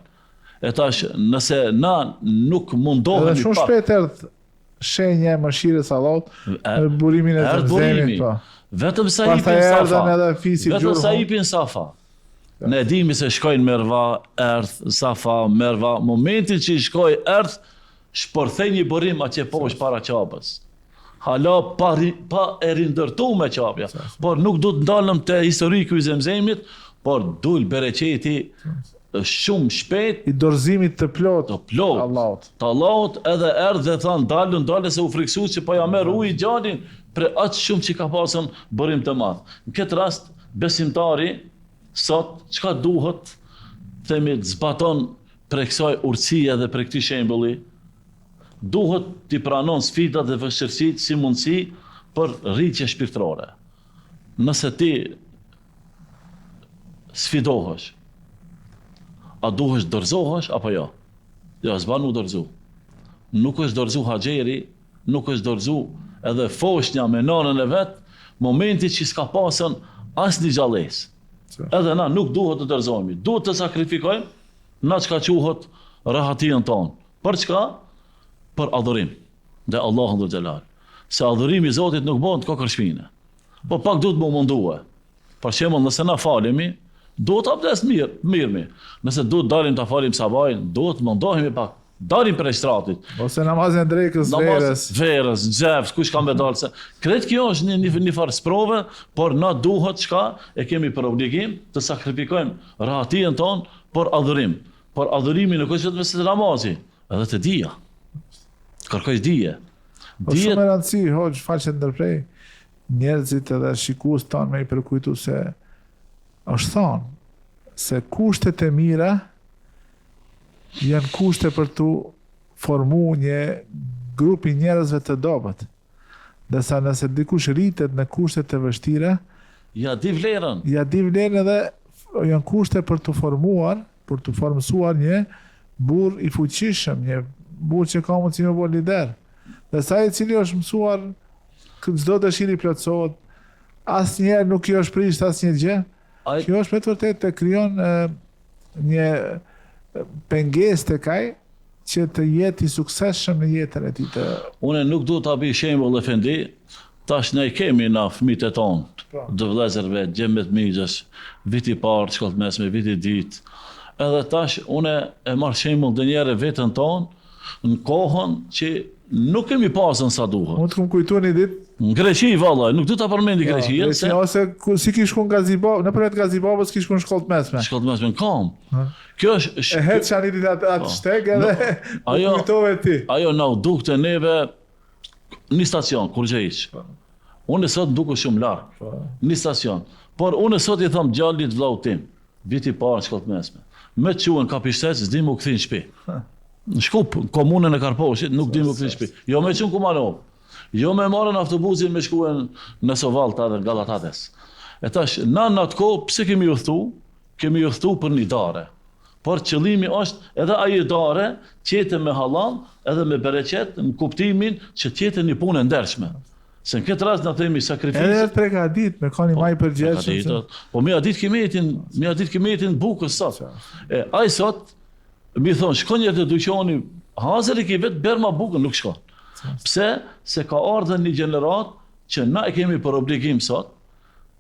Speaker 1: E tash, nëse na nuk mundohemi
Speaker 2: Edhe shumë shpejt erdh shenja e mëshirës Allahut në burimin e Zemzemit, po.
Speaker 1: Vetëm sa
Speaker 2: Pastaj
Speaker 1: ipin
Speaker 2: erdhën
Speaker 1: Safa.
Speaker 2: edhe fisi
Speaker 1: Vetëm sa
Speaker 2: Gjurhum.
Speaker 1: ipin Safa. Ne dimi se shkojnë Merva, erdh Safa, Merva, momentin që i shkoj erdh, shpërthej një burim atje poshtë para qapës. Hala pa e rindërtu me qapja, por nuk du të ndalëm të historiku i Zemzemit, por dul bereqeti shumë shpejt
Speaker 2: I dorëzimit të plot Allahut.
Speaker 1: të Allahut, edhe erdh dhe thanë dalën se u friksu që po ja merr ujë gjalin për atë shumë që ka pasën bërim të madh. Në këtë rast besimtari sot çka duhet themi të zbaton për kësaj urtësie dhe për këtij shembulli, duhet t'i pranon sfidat dhe vështirësitë si mundësi për rritje shpirtërore. Nëse ti sfidohesh, a duhesh dorëzohesh apo jo? Jo, s'ban u dorëzu. Nuk është dorëzu Haxheri, nuk është dorëzu edhe foshnja me nanën e vet, momenti që s'ka pasën asnjë gjallësë. Edhe na nuk duhet të dorëzohemi, duhet të sakrifikojmë na çka quhet rahatin tonë. Për çka? Për adhurim dhe Allahun dhul xhelal. Se adhurimi i Zotit nuk bëhet të kokërshpine. Po pak duhet më mundue. Për shembull, nëse na falemi, duhet abdes mirë. Nëse duhet dalim ta falim sabajin, duhet mundohemi pak. Dalim për shtratit.
Speaker 2: Ose namazin e drekës,
Speaker 1: verës, xhefs, kush ka me dalë se. Kretë kjo është një farë sprove, por na duhet çka e kemi për obligim të sakrifikojmë rahatien tonë për adhurim. Por adhurimi nuk është vetëm se namazi, edhe të dija. Kërkoj dije.
Speaker 2: Po shumë e rëndësi, hoxh, falë ndërprej, njerëzit edhe shikues tanë me I përkujtu se është thonë se kushtet e mira janë kushte për të formu një grupi njerëzve të dobët. Dhe sa nëse dikush rritet në kushtet e vështira,
Speaker 1: ja di vlerën
Speaker 2: edhe janë kushte për të formuar, për të formësuar një burr I fuqishëm, një burr që ka mundësi me bo lider. Dhe sa I cili është mësuar çdo dëshirë I plotësohet, asnjëherë nuk I është prisht asnjë gjë. Kjo është me të vërtetë të krijon një pengesë tek ai që të jetë I suksesshëm në jetën e tij të.
Speaker 1: Unë nuk du ta bëj shembull efendi, tash ne kemi na fëmijët e tonë, dë vëllezërve, xhemet mijës, viti I parë, shkollë mesme, viti I dytë. Edhe tash unë e marr shembull ndonjëherë veten tonë në kohën që nuk kemi pasën sa duhet.
Speaker 2: Mund të më kujtu një ditë
Speaker 1: në Greqi, vallaj, nuk du ta përmendi Greqinë,
Speaker 2: se ose si kish shkon Gazibab, nëpërmjet Gazibabës kish shkon shkollë të mesme.
Speaker 1: Shkollë të mesme në kam. Kjo është
Speaker 2: e het çani atë shteg edhe kujtove ti.
Speaker 1: Ajo na u dukte neve një stacion kur gjejsh. Unë sot duket shumë larg. Një stacion. Por unë sot I them gjallit vllau tim, viti I parë shkollë të mesme. Me quhen kapishtet, s'di më u kthin në shtëpi. Në Shkup, komunën e Karposhit, nuk di më kthin në shtëpi. Jo me qenë Kumanov. Jo me marrën autobusin me shkuen në Sovalta dhe Gallatates. E tash, na në atë kohë, pse kemi udhëtu? Kemi udhëtu për një dare. Por qëllimi është edhe ajo dare qete me halal, edhe me bereqet, në kuptimin që qete një punë e ndershme. Se në këtë rast na themi sakrifisë.
Speaker 2: Edhe pregadit me koni maj përgjeshëm.
Speaker 1: Po mi a ditë kimetin bukës sot. Ai sot, mi thonë, shkon një të dyqoni, hazër I ki vetë berma bukën, nuk shkon. Pse? Se ka ardhur një gjenerat që na e kemi për obligim sot,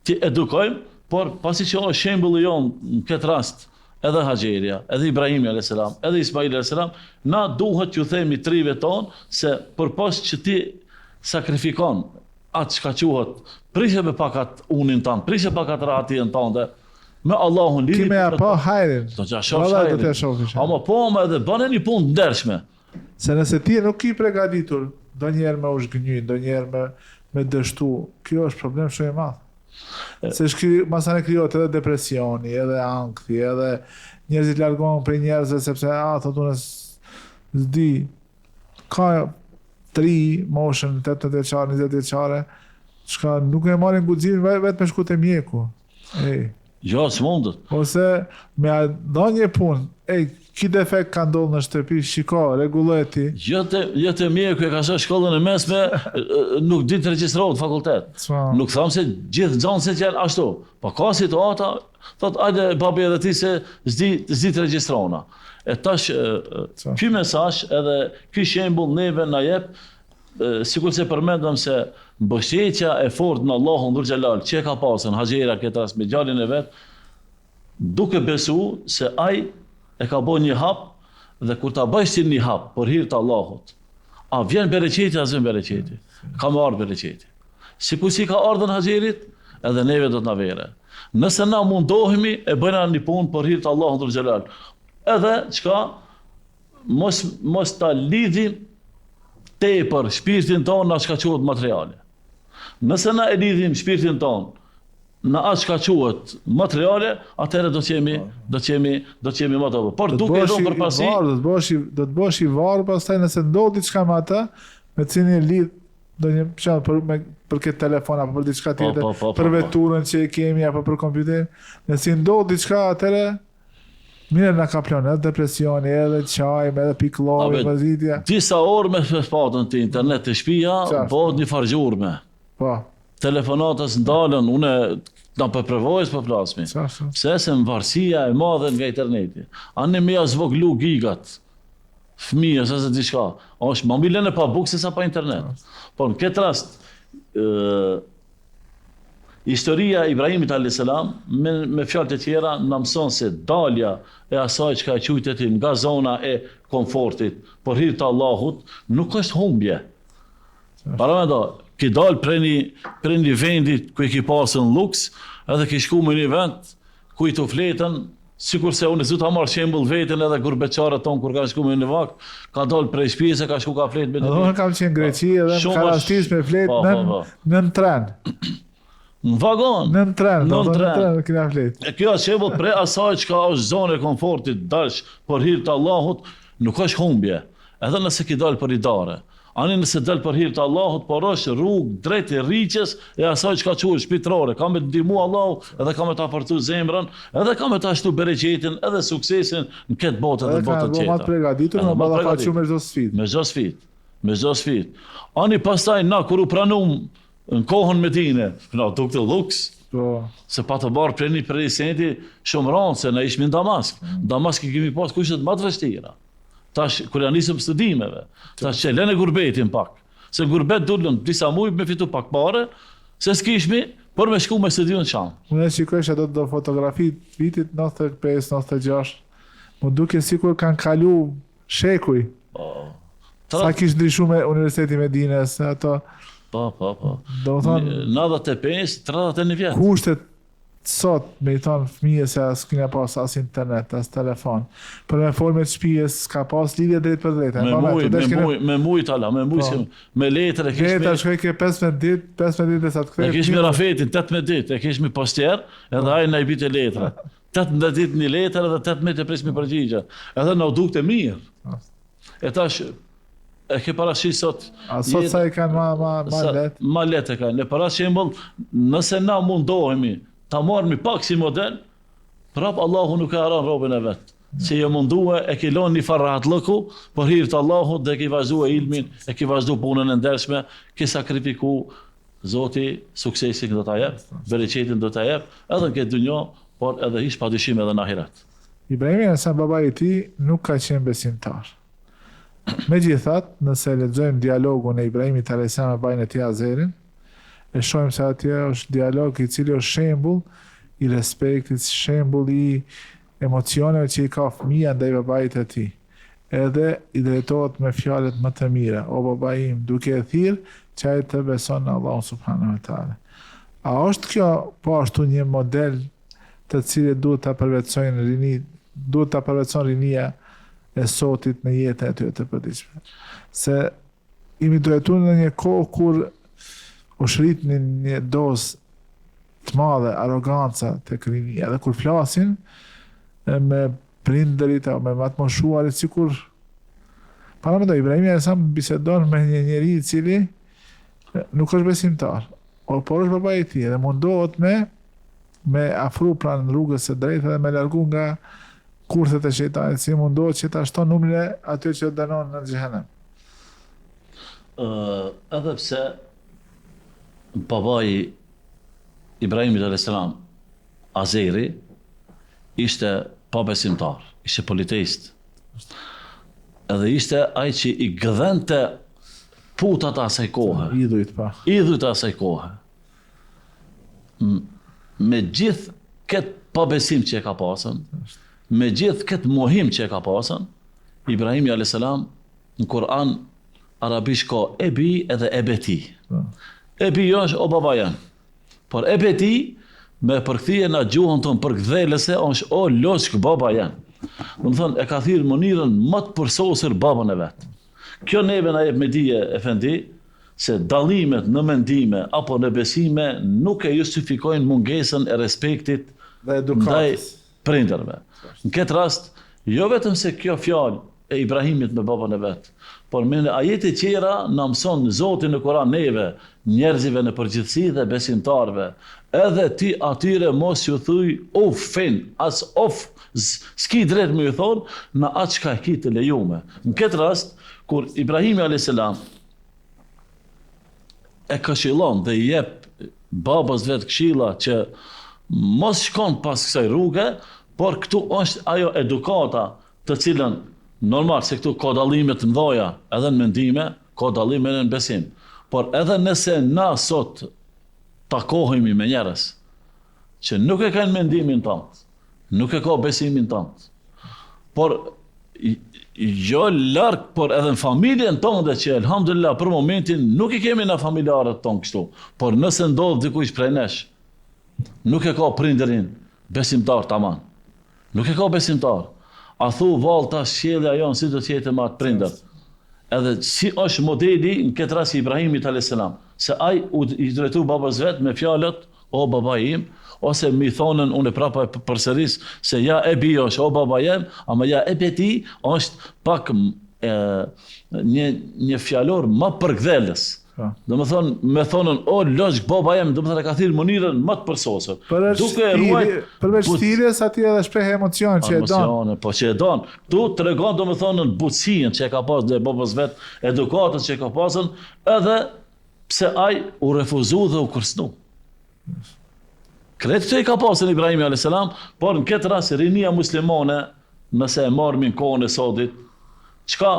Speaker 1: të edukojmë, por pasi që është shembulli jonë në këtë rast, edhe Haxheria, edhe Ibrahimi a.s., edhe Ismaili a.s., na duhet që themi trive tonë se përpos që ti sakrifikon atë që ka quhet, prishe me pakat unin tanë, prishe pakat rahatien tanë dhe me Allahun liri.
Speaker 2: Kime ja pa hajrin.
Speaker 1: Do që a shofë ama po me edhe bëne një punë ndershme.
Speaker 2: Se nëse ti nuk I pregaditur, do njerë me u shgënjy, do njerë me dështu, kjo është problem shumë I madh. Se masane krijohet edhe depresioni, edhe ankthi, edhe njerëzit largohen prej njerëzve sepse thot unë s'di, ka 3 moshën 18 vjeçare, 20 vjeçare, çka nuk e marrin guxim vetë me shku te mjeku.
Speaker 1: Jo, s'mundet.
Speaker 2: Ose me dhënë një punë, Ki defekt ka ndodhur në shtëpi, shiko, rregulloj ti.
Speaker 1: Jo të mjeku e ka shë shkollën e mesme, nuk din të regjistrohet fakultet. Nuk tham se gjithë nxënësit janë ashtu. Po ka situata, thot ajde babi edhe ti se s'di të regjistrohuna. E tash ky mesazh edhe ky shembull neve na jep sikur se përmendëm se mbështetja e fortë në Allahun Dhul Xhelal që ka pasën Hajera këtë rast me djalin e vet, duke besu se ai e ka bën një hap dhe kur ta bësh ti një hap për hir të Allahut, a vjen bereqeti as vjen bereqeti? Ka marrë bereqeti. Sikur si ka ardhur Hajerit, edhe neve do të na vere. Nëse na mundohemi e bëjna një punë për hir të Allahut Dhul Xhelal, edhe çka mos ta lidhim tepër shpirtin tonë na çka quhet materiale. Nëse na e lidhim shpirtin tonë në atë çka quhet materiale, atëherë do të jemi më të vogël. Por duke dhënë përpasi,
Speaker 2: do të bësh i varur, pastaj nëse ndodh diçka me atë, me cilin lidh ndonjë për këtë telefon apo për diçka tjetër, për veturën që e kemi apo për kompjuterin, nëse ndodh diçka atëherë mirë na ka planë edhe depresioni, edhe çaj, edhe pikëllovi, vazhitja.
Speaker 1: Disa orë me spatën të internet të shtëpia, bëhet një fargjurme.
Speaker 2: Po.
Speaker 1: Telefonatës ndalën, une na për përvojës për flasmi. Pse se varësia e madhe nga interneti. Anë me zvoglu gigat, fëmijës ose diçka. Është më milën e pa bukë se sa pa internet. Por në këtë rast, historia e Ibrahimit a.s. me fjalë të tjera na mëson se dalja e asaj që ka qujteti nga zona e komfortit për hir të Allahut nuk është humbje. Para me do, ki dal prej një vendit ku i ki pasën luks, edhe ki shku me një vend ku i të fletën, sikur se unë zot ta marr shembull veten edhe gurbeçarët ton kur kanë shku me një vak, ka dal prej shtëpisë, ka shku ka flet me një.
Speaker 2: Unë kam qenë në Greqi edhe ka rastis me flet në tren.
Speaker 1: Në vagon.
Speaker 2: Në tren kena flet.
Speaker 1: E kjo është shembull prej asaj çka është zonë e komfortit, dalsh për hir të Allahut, nuk është humbje. Edhe nëse ki dal për idare. Ani nëse del për hir të Allahut, por është rrugë drejt e rriqes e asaj çka quhet shpirtërore. Ka me ndihmu Allahu, edhe ka me ta forcu zemrën, edhe ka me ta shtu bereqetin, edhe suksesin në këtë botë dhe botën tjetër.
Speaker 2: Edhe ka përgatitur në ballafaqur me çdo sfidë.
Speaker 1: Me çdo sfidë. Ani pastaj na kur u pranum në kohën me tine, na dukte luks. Se pa të barë prej një prezidenti shumë ranë, se na ishmi në Damask. Damask i kemi pas kushtet më të vështira. Tash, kur janë nisëm studimeve, tash që lene gurbetin pak. Se gurbet dullën disa muj me fitu pak pare, se s'kishmi, por me shku me studion në qanë.
Speaker 2: Unë e shikojsh ato do fotografi vitit 95-96, më duke sikur kanë kalu shekuj. Sa kish ndryshu me Universiteti Medinës, ato...
Speaker 1: Po.
Speaker 2: Do thonë...
Speaker 1: 95, 31 vjetë.
Speaker 2: Kushtet sot me i thonë fëmijës se as kina pas as internet, as telefon. Për me folme të shpijes, s'ka pas lidhje drejt për drejt.
Speaker 1: Me mujt ala, me letre.
Speaker 2: Letre, shkoj ke 15 dit e sa të kthej.
Speaker 1: E kishmi rafetin, 18 dit, e kishmi poster, edhe ajë na i bite letre. 18 dit një letre edhe 18 e prismi përgjigje. Edhe na u dukte mirë. E tash, e ke parasysh sot...
Speaker 2: A sot sa i kanë ma let?
Speaker 1: Ma let e kanë. E para shembull, nëse na mundohemi ta marrmi pak si model, prap Allahu nuk e haron robën e vet. Se je mundue e ke lënë një farrahatlëku për hir të Allahut dhe ke vazhduar ilmin, e ke vazhduar punën e ndershme, ke sakrifiku Zoti suksesin do ta jep, bereqetin do ta jep, edhe në këtë dunjë, por edhe hiç padyshim edhe në ahiret.
Speaker 2: Ibrahimi sa babai i tij nuk ka qenë besimtar. Megjithatë, nëse lexojmë dialogun e Ibrahimit a.s. me bain e tij Azerin, e shohim se atje është dialog i cili është shembull i respektit, shembull i emocioneve që i ka fëmia ndaj babait të tij. Edhe i drejtohet me fjalët më të mira: o baba im, duke e thirr që ai të beson në Allahun subhanahu wa taala. A është kjo po ashtu një model të cilin duhet ta përvetësojnë rinia e sotit në jetën e tyre të përditshme? Se imi drejtuar në një kohë kur u shrit një dozë të madhe arroganca tek rinia, edhe kur flasin me prindërit apo me më të moshuarit, sikur para mendoj Ibrahimi sa bisedon me një njeri i cili nuk është besimtar, por është babai i tij dhe mundohet me afru pranë rrugës së drejtë dhe me largu nga kurthet e shejtanit, si mundohet që ta shton numrin e aty që dënon në xhehenem.
Speaker 1: Edhe pse babai Ibrahimit a.s. Azeri ishte pabesimtar, ishte politeist. Edhe ishte ai që i gëdhente putat asaj kohe.
Speaker 2: Idhujt pa.
Speaker 1: Idhujt asaj kohe. Me gjithë këtë pabesim që e ka pasën, me gjithë këtë mohim që e ka pasën, Ibrahimi a.s. në Kur'an arabisht ka ebi edhe ebeti. Ebi është o baba janë. Por ebeti me përkthije në gjuhën tonë përkdhelese është o loçk baba janë. Do të thonë e ka thirrë mënyrën më të përsosur babën e vet. Kjo neve na jep me dije efendi se dallimet në mendime apo në besime nuk e justifikojnë mungesën e respektit
Speaker 2: Dhe
Speaker 1: ndaj
Speaker 2: edukatës.
Speaker 1: prindërve. Në këtë rast, jo vetëm se kjo fjalë e Ibrahimit me babën e vet, por me në ajete tjera na mëson Zoti në Kur'an neve, njerëzive në përgjithësi dhe besimtarve, edhe ti atyre mos ju thuj ofin, as of s'ki drejt më ju thonë, në atë çka e ki të lejume. Në këtë rast, kur Ibrahimi a.s. e këshillon dhe i jep babës vet këshilla që mos shkon pas kësaj rruge, por këtu është ajo edukata të cilën normal se këtu ka dallime të mëdha edhe në mendime, ka dallime në besim. Por edhe nëse na sot takohemi me njerëz që nuk e kanë mendimin tonë, nuk e ka besimin tonë, por jo larg, por edhe në familjen tonë dhe që elhamdulillah për momentin nuk i kemi në familjarët tonë kështu, por nëse ndodh dikush prej nesh, nuk e ka prindërin besimtar tamam. Nuk e ka besimtar. A thu vallë ta sjellja jonë si do të jetë me atë prindër. Edhe si është modeli në këtë rast i Ibrahimit a.s. Se ai i drejtu babas vet me fjalët o baba im, ose mi thonën unë prapa përsëris se ja e bi është o baba jem, ama ja e beti është pak një fjalor më përkdhelës. Do me thonën o loçk baba jem, do me thënë ka thirrë mënyrën më të përsosur.
Speaker 2: Përveç thirrjes aty edhe shpreh emocion që e don.
Speaker 1: Po që e don. Tu tregon do me thonën butësinë që e ka pas dhe babas vet, edukatën që e ka pasën, edhe pse ai u refuzu dhe u kërcnu. Kretë që i ka pasën Ibrahimi a.s. Por në këtë rast rinia muslimane, nëse e marrë kohën e sotit, çka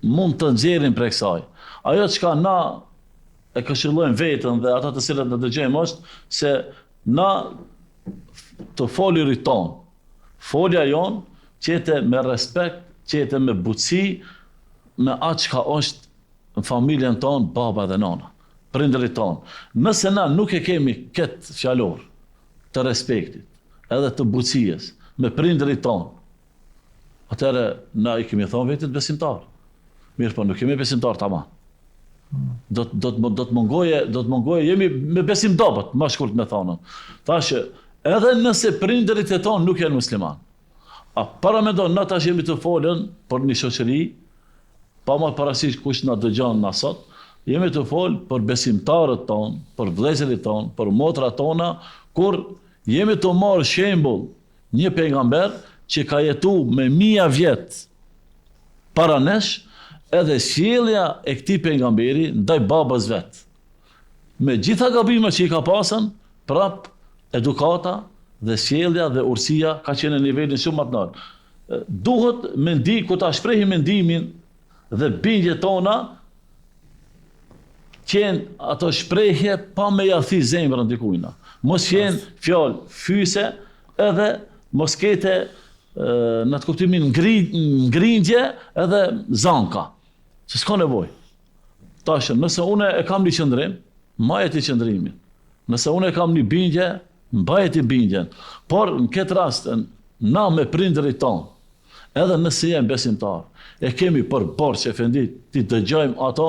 Speaker 1: mund të nxjerrin prej kësaj? Ajo çka na e këshillojmë vetën dhe ata të cilët na dëgjojmë është se na të folurit ton. Folja jon qete me respekt, qete me butësi, me atë çka është në familjen ton, baba dhe nana, prindërit ton. Nëse na nuk e kemi këtë fjalor të respektit, edhe të butësisë me prindërit ton, atëherë na i kemi thonë vetit besimtar. Mirë, po nuk kemi besimtar tamam. Do të mungoje, jemi me besim dobët, më shkurt me thonën. Thashë, edhe nëse prindërit e tonë nuk janë musliman, a paramendon na tash jemi të folën për një shoqëri, pa më parasysh kush na dëgjon na sot, jemi të folë për besimtarët tonë, për vëllezërit tonë, për motrat tona, kur jemi të marrë shembull një pejgamber që ka jetu me 1000 vjet para nesh, edhe sjellja e këtij pejgamberi ndaj babas vet. Me gjitha gabimet që i ka pasën, prap edukata dhe sjellja dhe urësia ka qenë në nivelin shumë më të lartë. Duhet mendi ku ta shprehim mendimin dhe bindjet tona, qenë ato shprehje pa me ja thi zemrën dikujna. Mos jenë fjalë fyse, edhe mos kete në të kuptimin ngrindje edhe zanka. Se s'ka nevojë. Tash, nëse unë e kam një qëndrim, mbajet i qëndrimin. Nëse unë e kam një bindje, mbajet i bindjen. Por në këtë rast, na me prindërit tonë, edhe nëse jem besimtar, e kemi për borxh efendi ti dëgjojmë ato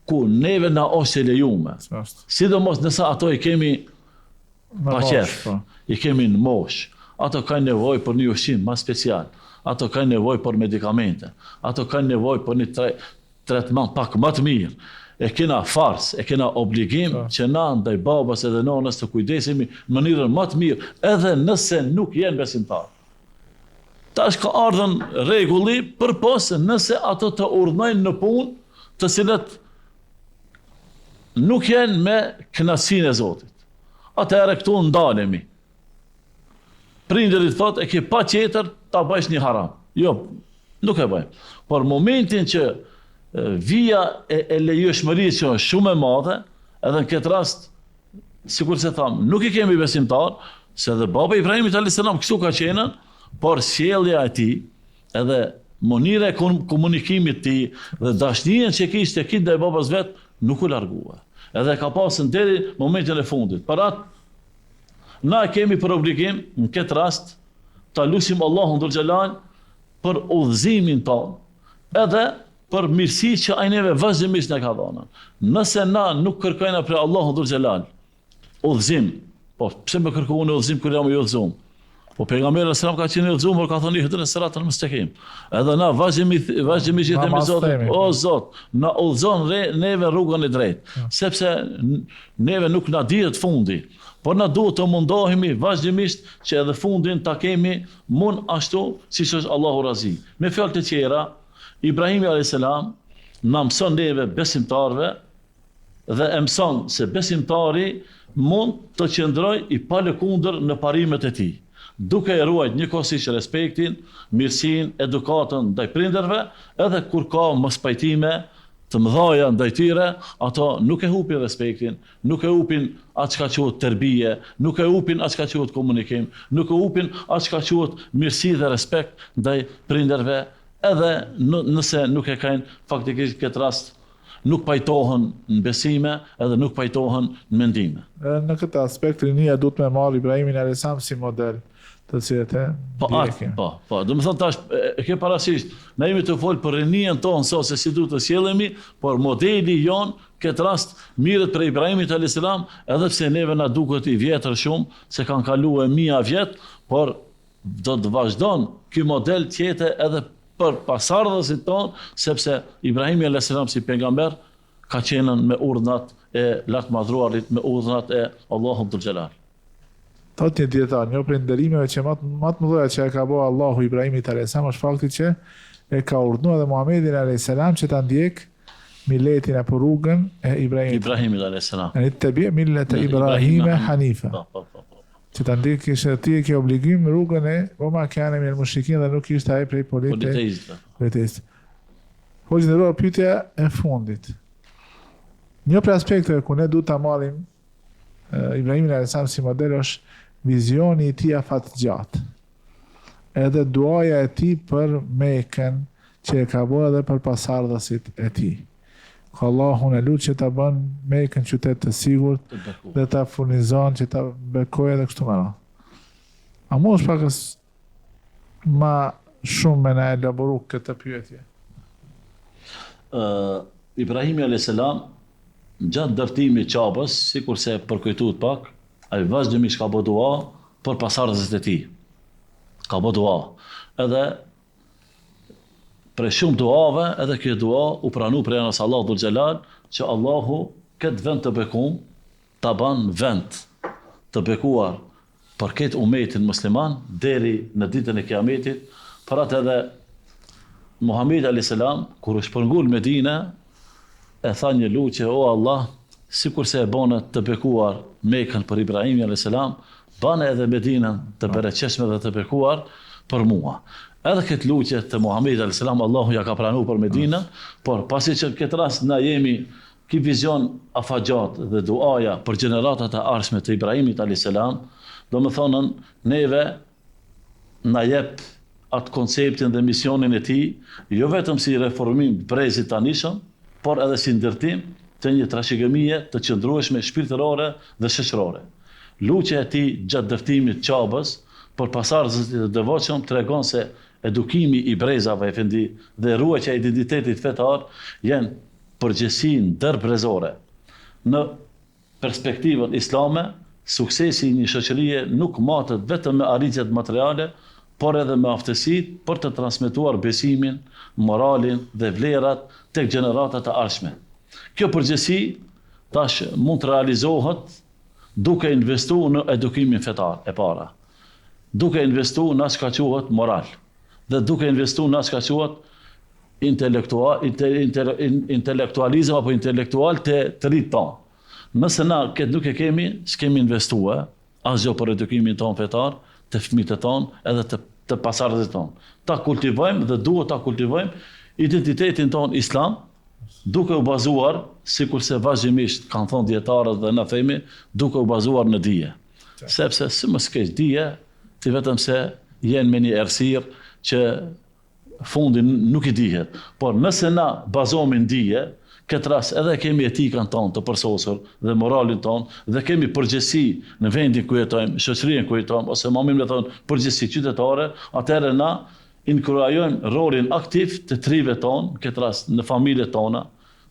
Speaker 1: ku neve na është e lejume. Sidomos nëse ato i kemi pa qef, i kemi në mosh. Ato kanë nevojë për një ushqim më special. Ato kanë nevojë për medikamente. Ato kanë nevojë për një tretman pak më të mirë. E kena fars, e kena obligim që na ndaj babas edhe nonës të kujdesemi në mënyrën më të mirë, edhe nëse nuk jenë besimtar. Tash ka ardhën rregulli përpos nëse ato të urdhnojnë në punë të cilët nuk janë me kënaqësinë e Zotit. Atëherë këtu ndalemi. Prindërit thotë e ke pa tjetër ta bësh një haram. Jo, nuk e bëjmë. Por momentin që vija e lejueshmërisë që është shumë e madhe, edhe në këtë rast, sikur se tham, nuk i kemi besimtar, se dhe baba Ibrahimit a.s. kështu ka qenën, por sjellja e tij, edhe monira e komunikimit të tij dhe dashnien që kishte kit ndaj babas vet nuk u largua. Edhe ka pasën deri momentin e fundit. Për atë, na kemi për obligim në këtë rast ta lutim Allahun dhul xhelal për udhëzimin tonë, edhe për mirësi që ai neve vazhdimisht na ka dhënë. Nëse na nuk kërkojna për Allahun dhul xhelal udhëzim, po pse më kërkon udhëzim kur jam i udhëzuar? Po pejgamberi sallallahu ka qenë i udhëzuar, por ka thënë ihdina siratal mustaqim. Edhe na vazhdimisht i themi Zotit, o Zot, na udhëzon neve rrugën e drejtë, sepse neve nuk na dihet fundi. Por na duhet të mundohemi vazhdimisht që edhe fundin ta kemi mund ashtu siç është Allahu razi. Me fjalë të tjera, Ibrahimi a.s. na mëson neve besimtarve dhe e mëson se besimtari mund të qëndroj i palëkundër në parimet e tij, duke e ruajt njëkohësisht respektin, mirësinë, edukatën ndaj prindërve, edhe kur ka mospajtime të mëdhaja ndaj tyre, ato nuk e hupin respektin, nuk e hupin atë çka quhet terbije, nuk e hupin atë çka quhet komunikim, nuk e hupin atë çka quhet mirësi dhe respekt ndaj prindërve, edhe nëse nuk e kanë faktikisht këtë rast, nuk pajtohen në besime edhe nuk pajtohen në mendime.
Speaker 2: Në këtë aspekt rinia duhet me marrë Ibrahimin a.s. si model të cilët e ndjekin.
Speaker 1: Po. Do të thonë tash e ke parasysh, ne jemi të folë për rinien tonë sot se si duhet të sjellemi, por modeli jon këtë rast mirët për Ibrahimit a.s. edhe pse neve na duket i vjetër shumë, se kanë kaluar 1000 vjet, por do të vazhdon ky model tjetër edhe për pasardhësit tonë, sepse Ibrahimi a.s. si pejgamber ka qenën me urdhnat e lartmadhruarit, me urdhnat e Allahut dhul xhelal.
Speaker 2: Thot një dietar, një prej nderimeve që më të mëdha që e ka bëu Allahu Ibrahimit a.s. është fakti që e ka urdhëruar edhe Muhamedit a.s. që ta ndjek miletin apo rrugën e
Speaker 1: Ibrahimit a.s.
Speaker 2: Në të tabi millete Ibrahime Hanifa. Që ta ndjekë që ti ke obligim rrugën e Oma kanë me mushrikin dhe nuk ishte ai prej politeist. Po gjendërua pyetja e fundit. Një prej aspekteve ku ne duhet ta marrim Ibrahimin a.s. si model është vizioni i tij afatgjatë. Edhe duaja e tij për Mekën që e ka bërë edhe për pasardhësit e tij. Ka Allahun e lut që ta bën Mekën qytet të sigurt dhe ta furnizon që ta bekojë edhe kështu me radhë. A mos pakës ma shumë me na elaboru këtë pyetje?
Speaker 1: Ibrahimi a.s. gjatë ndërtimit të Qabës, sikurse përkujtohet pak, ai vazhdimisht ka bërë dua për pasardhësit e tij. Ka bërë dua. Edhe për shumë duave, edhe kjo dua u pranu prej anës Allahu dhul xhelal, që Allahu këtë vend të bekuar ta ban vend të bekuar për këtë umetin musliman deri në ditën e Kiametit. Për atë edhe Muhamedi a.s. kur u shpërngul Medinë, e tha një lutje, o Allah, sikurse e bane të bekuar Mekën për Ibrahimi a.s., bane edhe Medinën të bereqeshme dhe të bekuar për mua. Edhe këtë lutje të Muhamedit a.s. Allahu ja ka pranuar për Medinën, por pasi që këtë rast na jemi ki vizion afagjat dhe duaja për gjeneratat e ardhshme të Ibrahimit a.s., do më thonën neve na jep atë konceptin dhe misionin e tij, jo vetëm si reformim brezit tanishëm, por edhe si ndërtim të një trashëgimie të qëndrueshme shpirtërore dhe shoqërore. Lutja e tij gjatë ndërtimit të Qabës për pasardhësit e devotshëm tregon se edukimi i brezave efendi dhe ruajtja e identitetit fetar janë përgjegjësi ndërbrezore. Në perspektivën islame, suksesi i një shoqërie nuk matet vetëm me arritjet materiale, por edhe me aftësitë për të transmetuar besimin, moralin dhe vlerat tek gjeneratat e ardhshme. Kjo përgjegjësi tash mund të realizohet duke investuar në edukimin fetar e para, duke investuar në atë që quhet moral, dhe duke investu në çka quhet intelektualizëm apo intelektual të rritë tonë. Nëse na këtë nuk e kemi, s'kemi investuar asgjë për edukimin tonë fetar, të fëmijët tonë, edhe të pasardhësit tonë. Ta kultivojmë dhe duhet ta kultivojmë identitetin tonë islam, duke u bazuar, sikurse vazhdimisht kanë thonë dietarët dhe na themi, duke u bazuar në dije. Sepse si mos keq dije, ti vetëm se jenë me një errësirë që fundi nuk i dihet. Por nëse na bazohemi në dije, këtë rast edhe kemi etikën tonë të përsosur dhe moralin tonë dhe kemi përgjegjësi në vendin ku jetojmë, shoqërinë ku jetojmë, ose më mirë thonë përgjegjësi qytetare, atëherë na inkurajojmë rolin aktiv të trive tonë, këtë rast në familjet tona,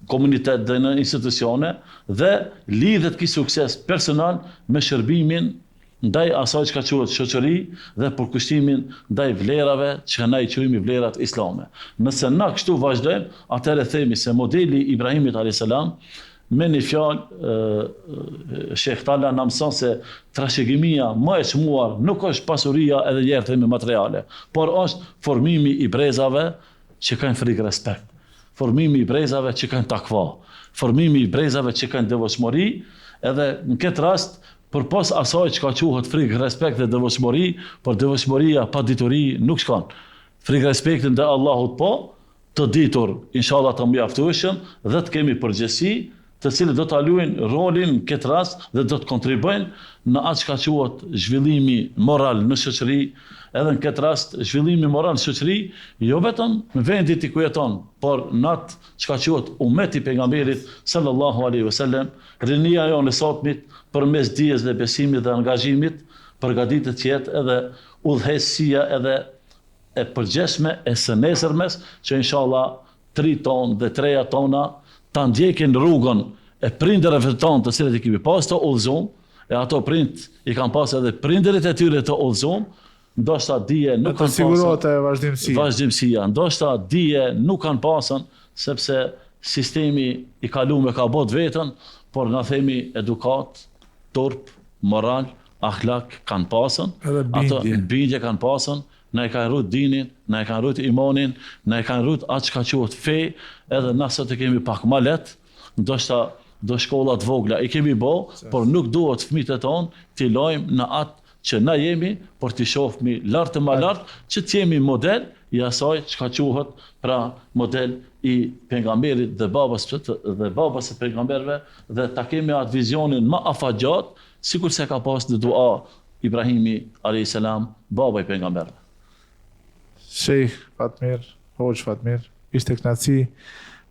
Speaker 1: komunitet dhe në institucione, dhe lidhet ky sukses personal me shërbimin ndaj asaj që ka quhet shoqëri dhe përkushtimin ndaj vlerave që na i quajmë vlerat islame. Nëse na kështu vazhdojmë, atëherë themi se modeli Ibrahimit a.s. me një fjalë Sheh Tala na mëson se trashëgimia më e çmuar nuk është pasuria edhe njerë themi materiale, por është formimi i brezave që kanë frikë respekt, formimi i brezave që kanë takva, formimi i brezave që kanë devotshmëri, edhe në këtë rast përpos asaj që ka quhet frikë, respekt dhe devotshmëri, por devotshmëria pa dituri nuk shkon. Frikë respektin dhe Allahut po, të ditur, inshallah të mjaftueshëm, dhe të kemi përgjegjësi, të cilët do ta luajnë rolin në këtë rast dhe do të kontribuojnë në atë që ka quhet zhvillimi moral në shoqëri, edhe në këtë rast zhvillimi moral në shoqëri, jo vetëm në vendin ku jeton, por në atë që ka quhet ummeti pejgamberit sallallahu alaihi wasallam, rinia jonë e sotmit përmes dijes dhe besimit dhe angazhimit, përgatitet që jetë edhe udhëheqësia edhe e përgjeshme e së nesërmes, që inshallah 3 tonë dhe 3 tona ta ndjekin rrugën e prindërve tonë të cilët i kemi pas të udhëzuar, e ato prind i kanë pas edhe prindërit e tyre të udhëzuar, ndoshta dije nuk kanë pasur vazhdimësia, ndoshta dije nuk kanë pasën sepse sistemi i kaluar ka bot vetën, por na themi edukat, turp, moral, akhlak kanë pasën, ato bindje kanë pasën, na e kanë rrit dinin, na e kanë rrit imanin, na e kanë rrit atë që ka quhet fe, edhe na sot e kemi pak më lehtë, ndoshta do shkollat vogla i kemi bë, por nuk duhet fëmijët e tonë t'i lajmë në atë që na jemi, por t'i shohmi lart të më lart, që t'jemi model i asaj që ka quhet pra model i pejgamberit dhe babas së pejgamberëve, dhe ta kemi atë vizionin më afatgjat, sikur se ka pas në dua Ibrahimi alayhis salam, baba i pejgamberëve.
Speaker 2: Sheikh Fatmir, Hoxh Fatmir, ishte kënaqësi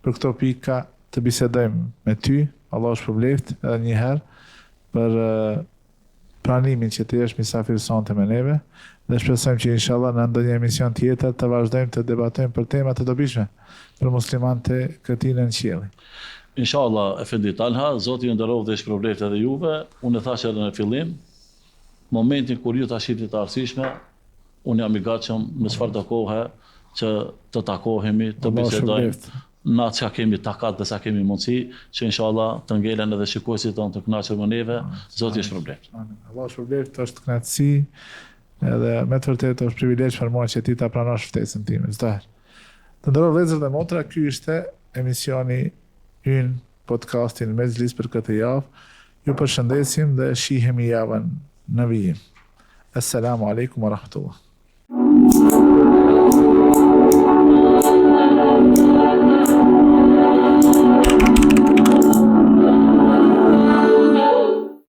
Speaker 2: për këto pika të bisedojmë me ty. Allah është shpërbleft edhe një herë për pranimin që të jesh misafir sonte me neve, dhe shpresojmë që inshallah në ndonjë emision tjetër të vazhdojmë të debatojmë për tema të dobishme për muslimanët e këtij në qiell.
Speaker 1: Inshallah, Efendi Talha, Zoti ju nderoj dhe shpërbleft edhe juve. Unë e thash edhe në fillim, momentin kur ju ta shihni të arsyeshme, unë jam i gatshëm në çfarë do kohë që të takohemi, të bisedojmë në atë që kemi takat dhe sa kemi mundësi, që inshallah të ngelen edhe shikuesit tonë të kënaqur me neve. Zoti ju shpërbleft.
Speaker 2: Allah shpërbleft, është kënaqësi edhe me të vërtetë është privilegj për mua që ti ta pranosh ftesën time çdo herë. Të nderoj vëllezër dhe motra, ky ishte emisioni ynë, podcastin Mezhlis për këtë javë. Ju përshëndesim dhe shihemi javën në vijim. Assalamu alaikum wa rahmatullah.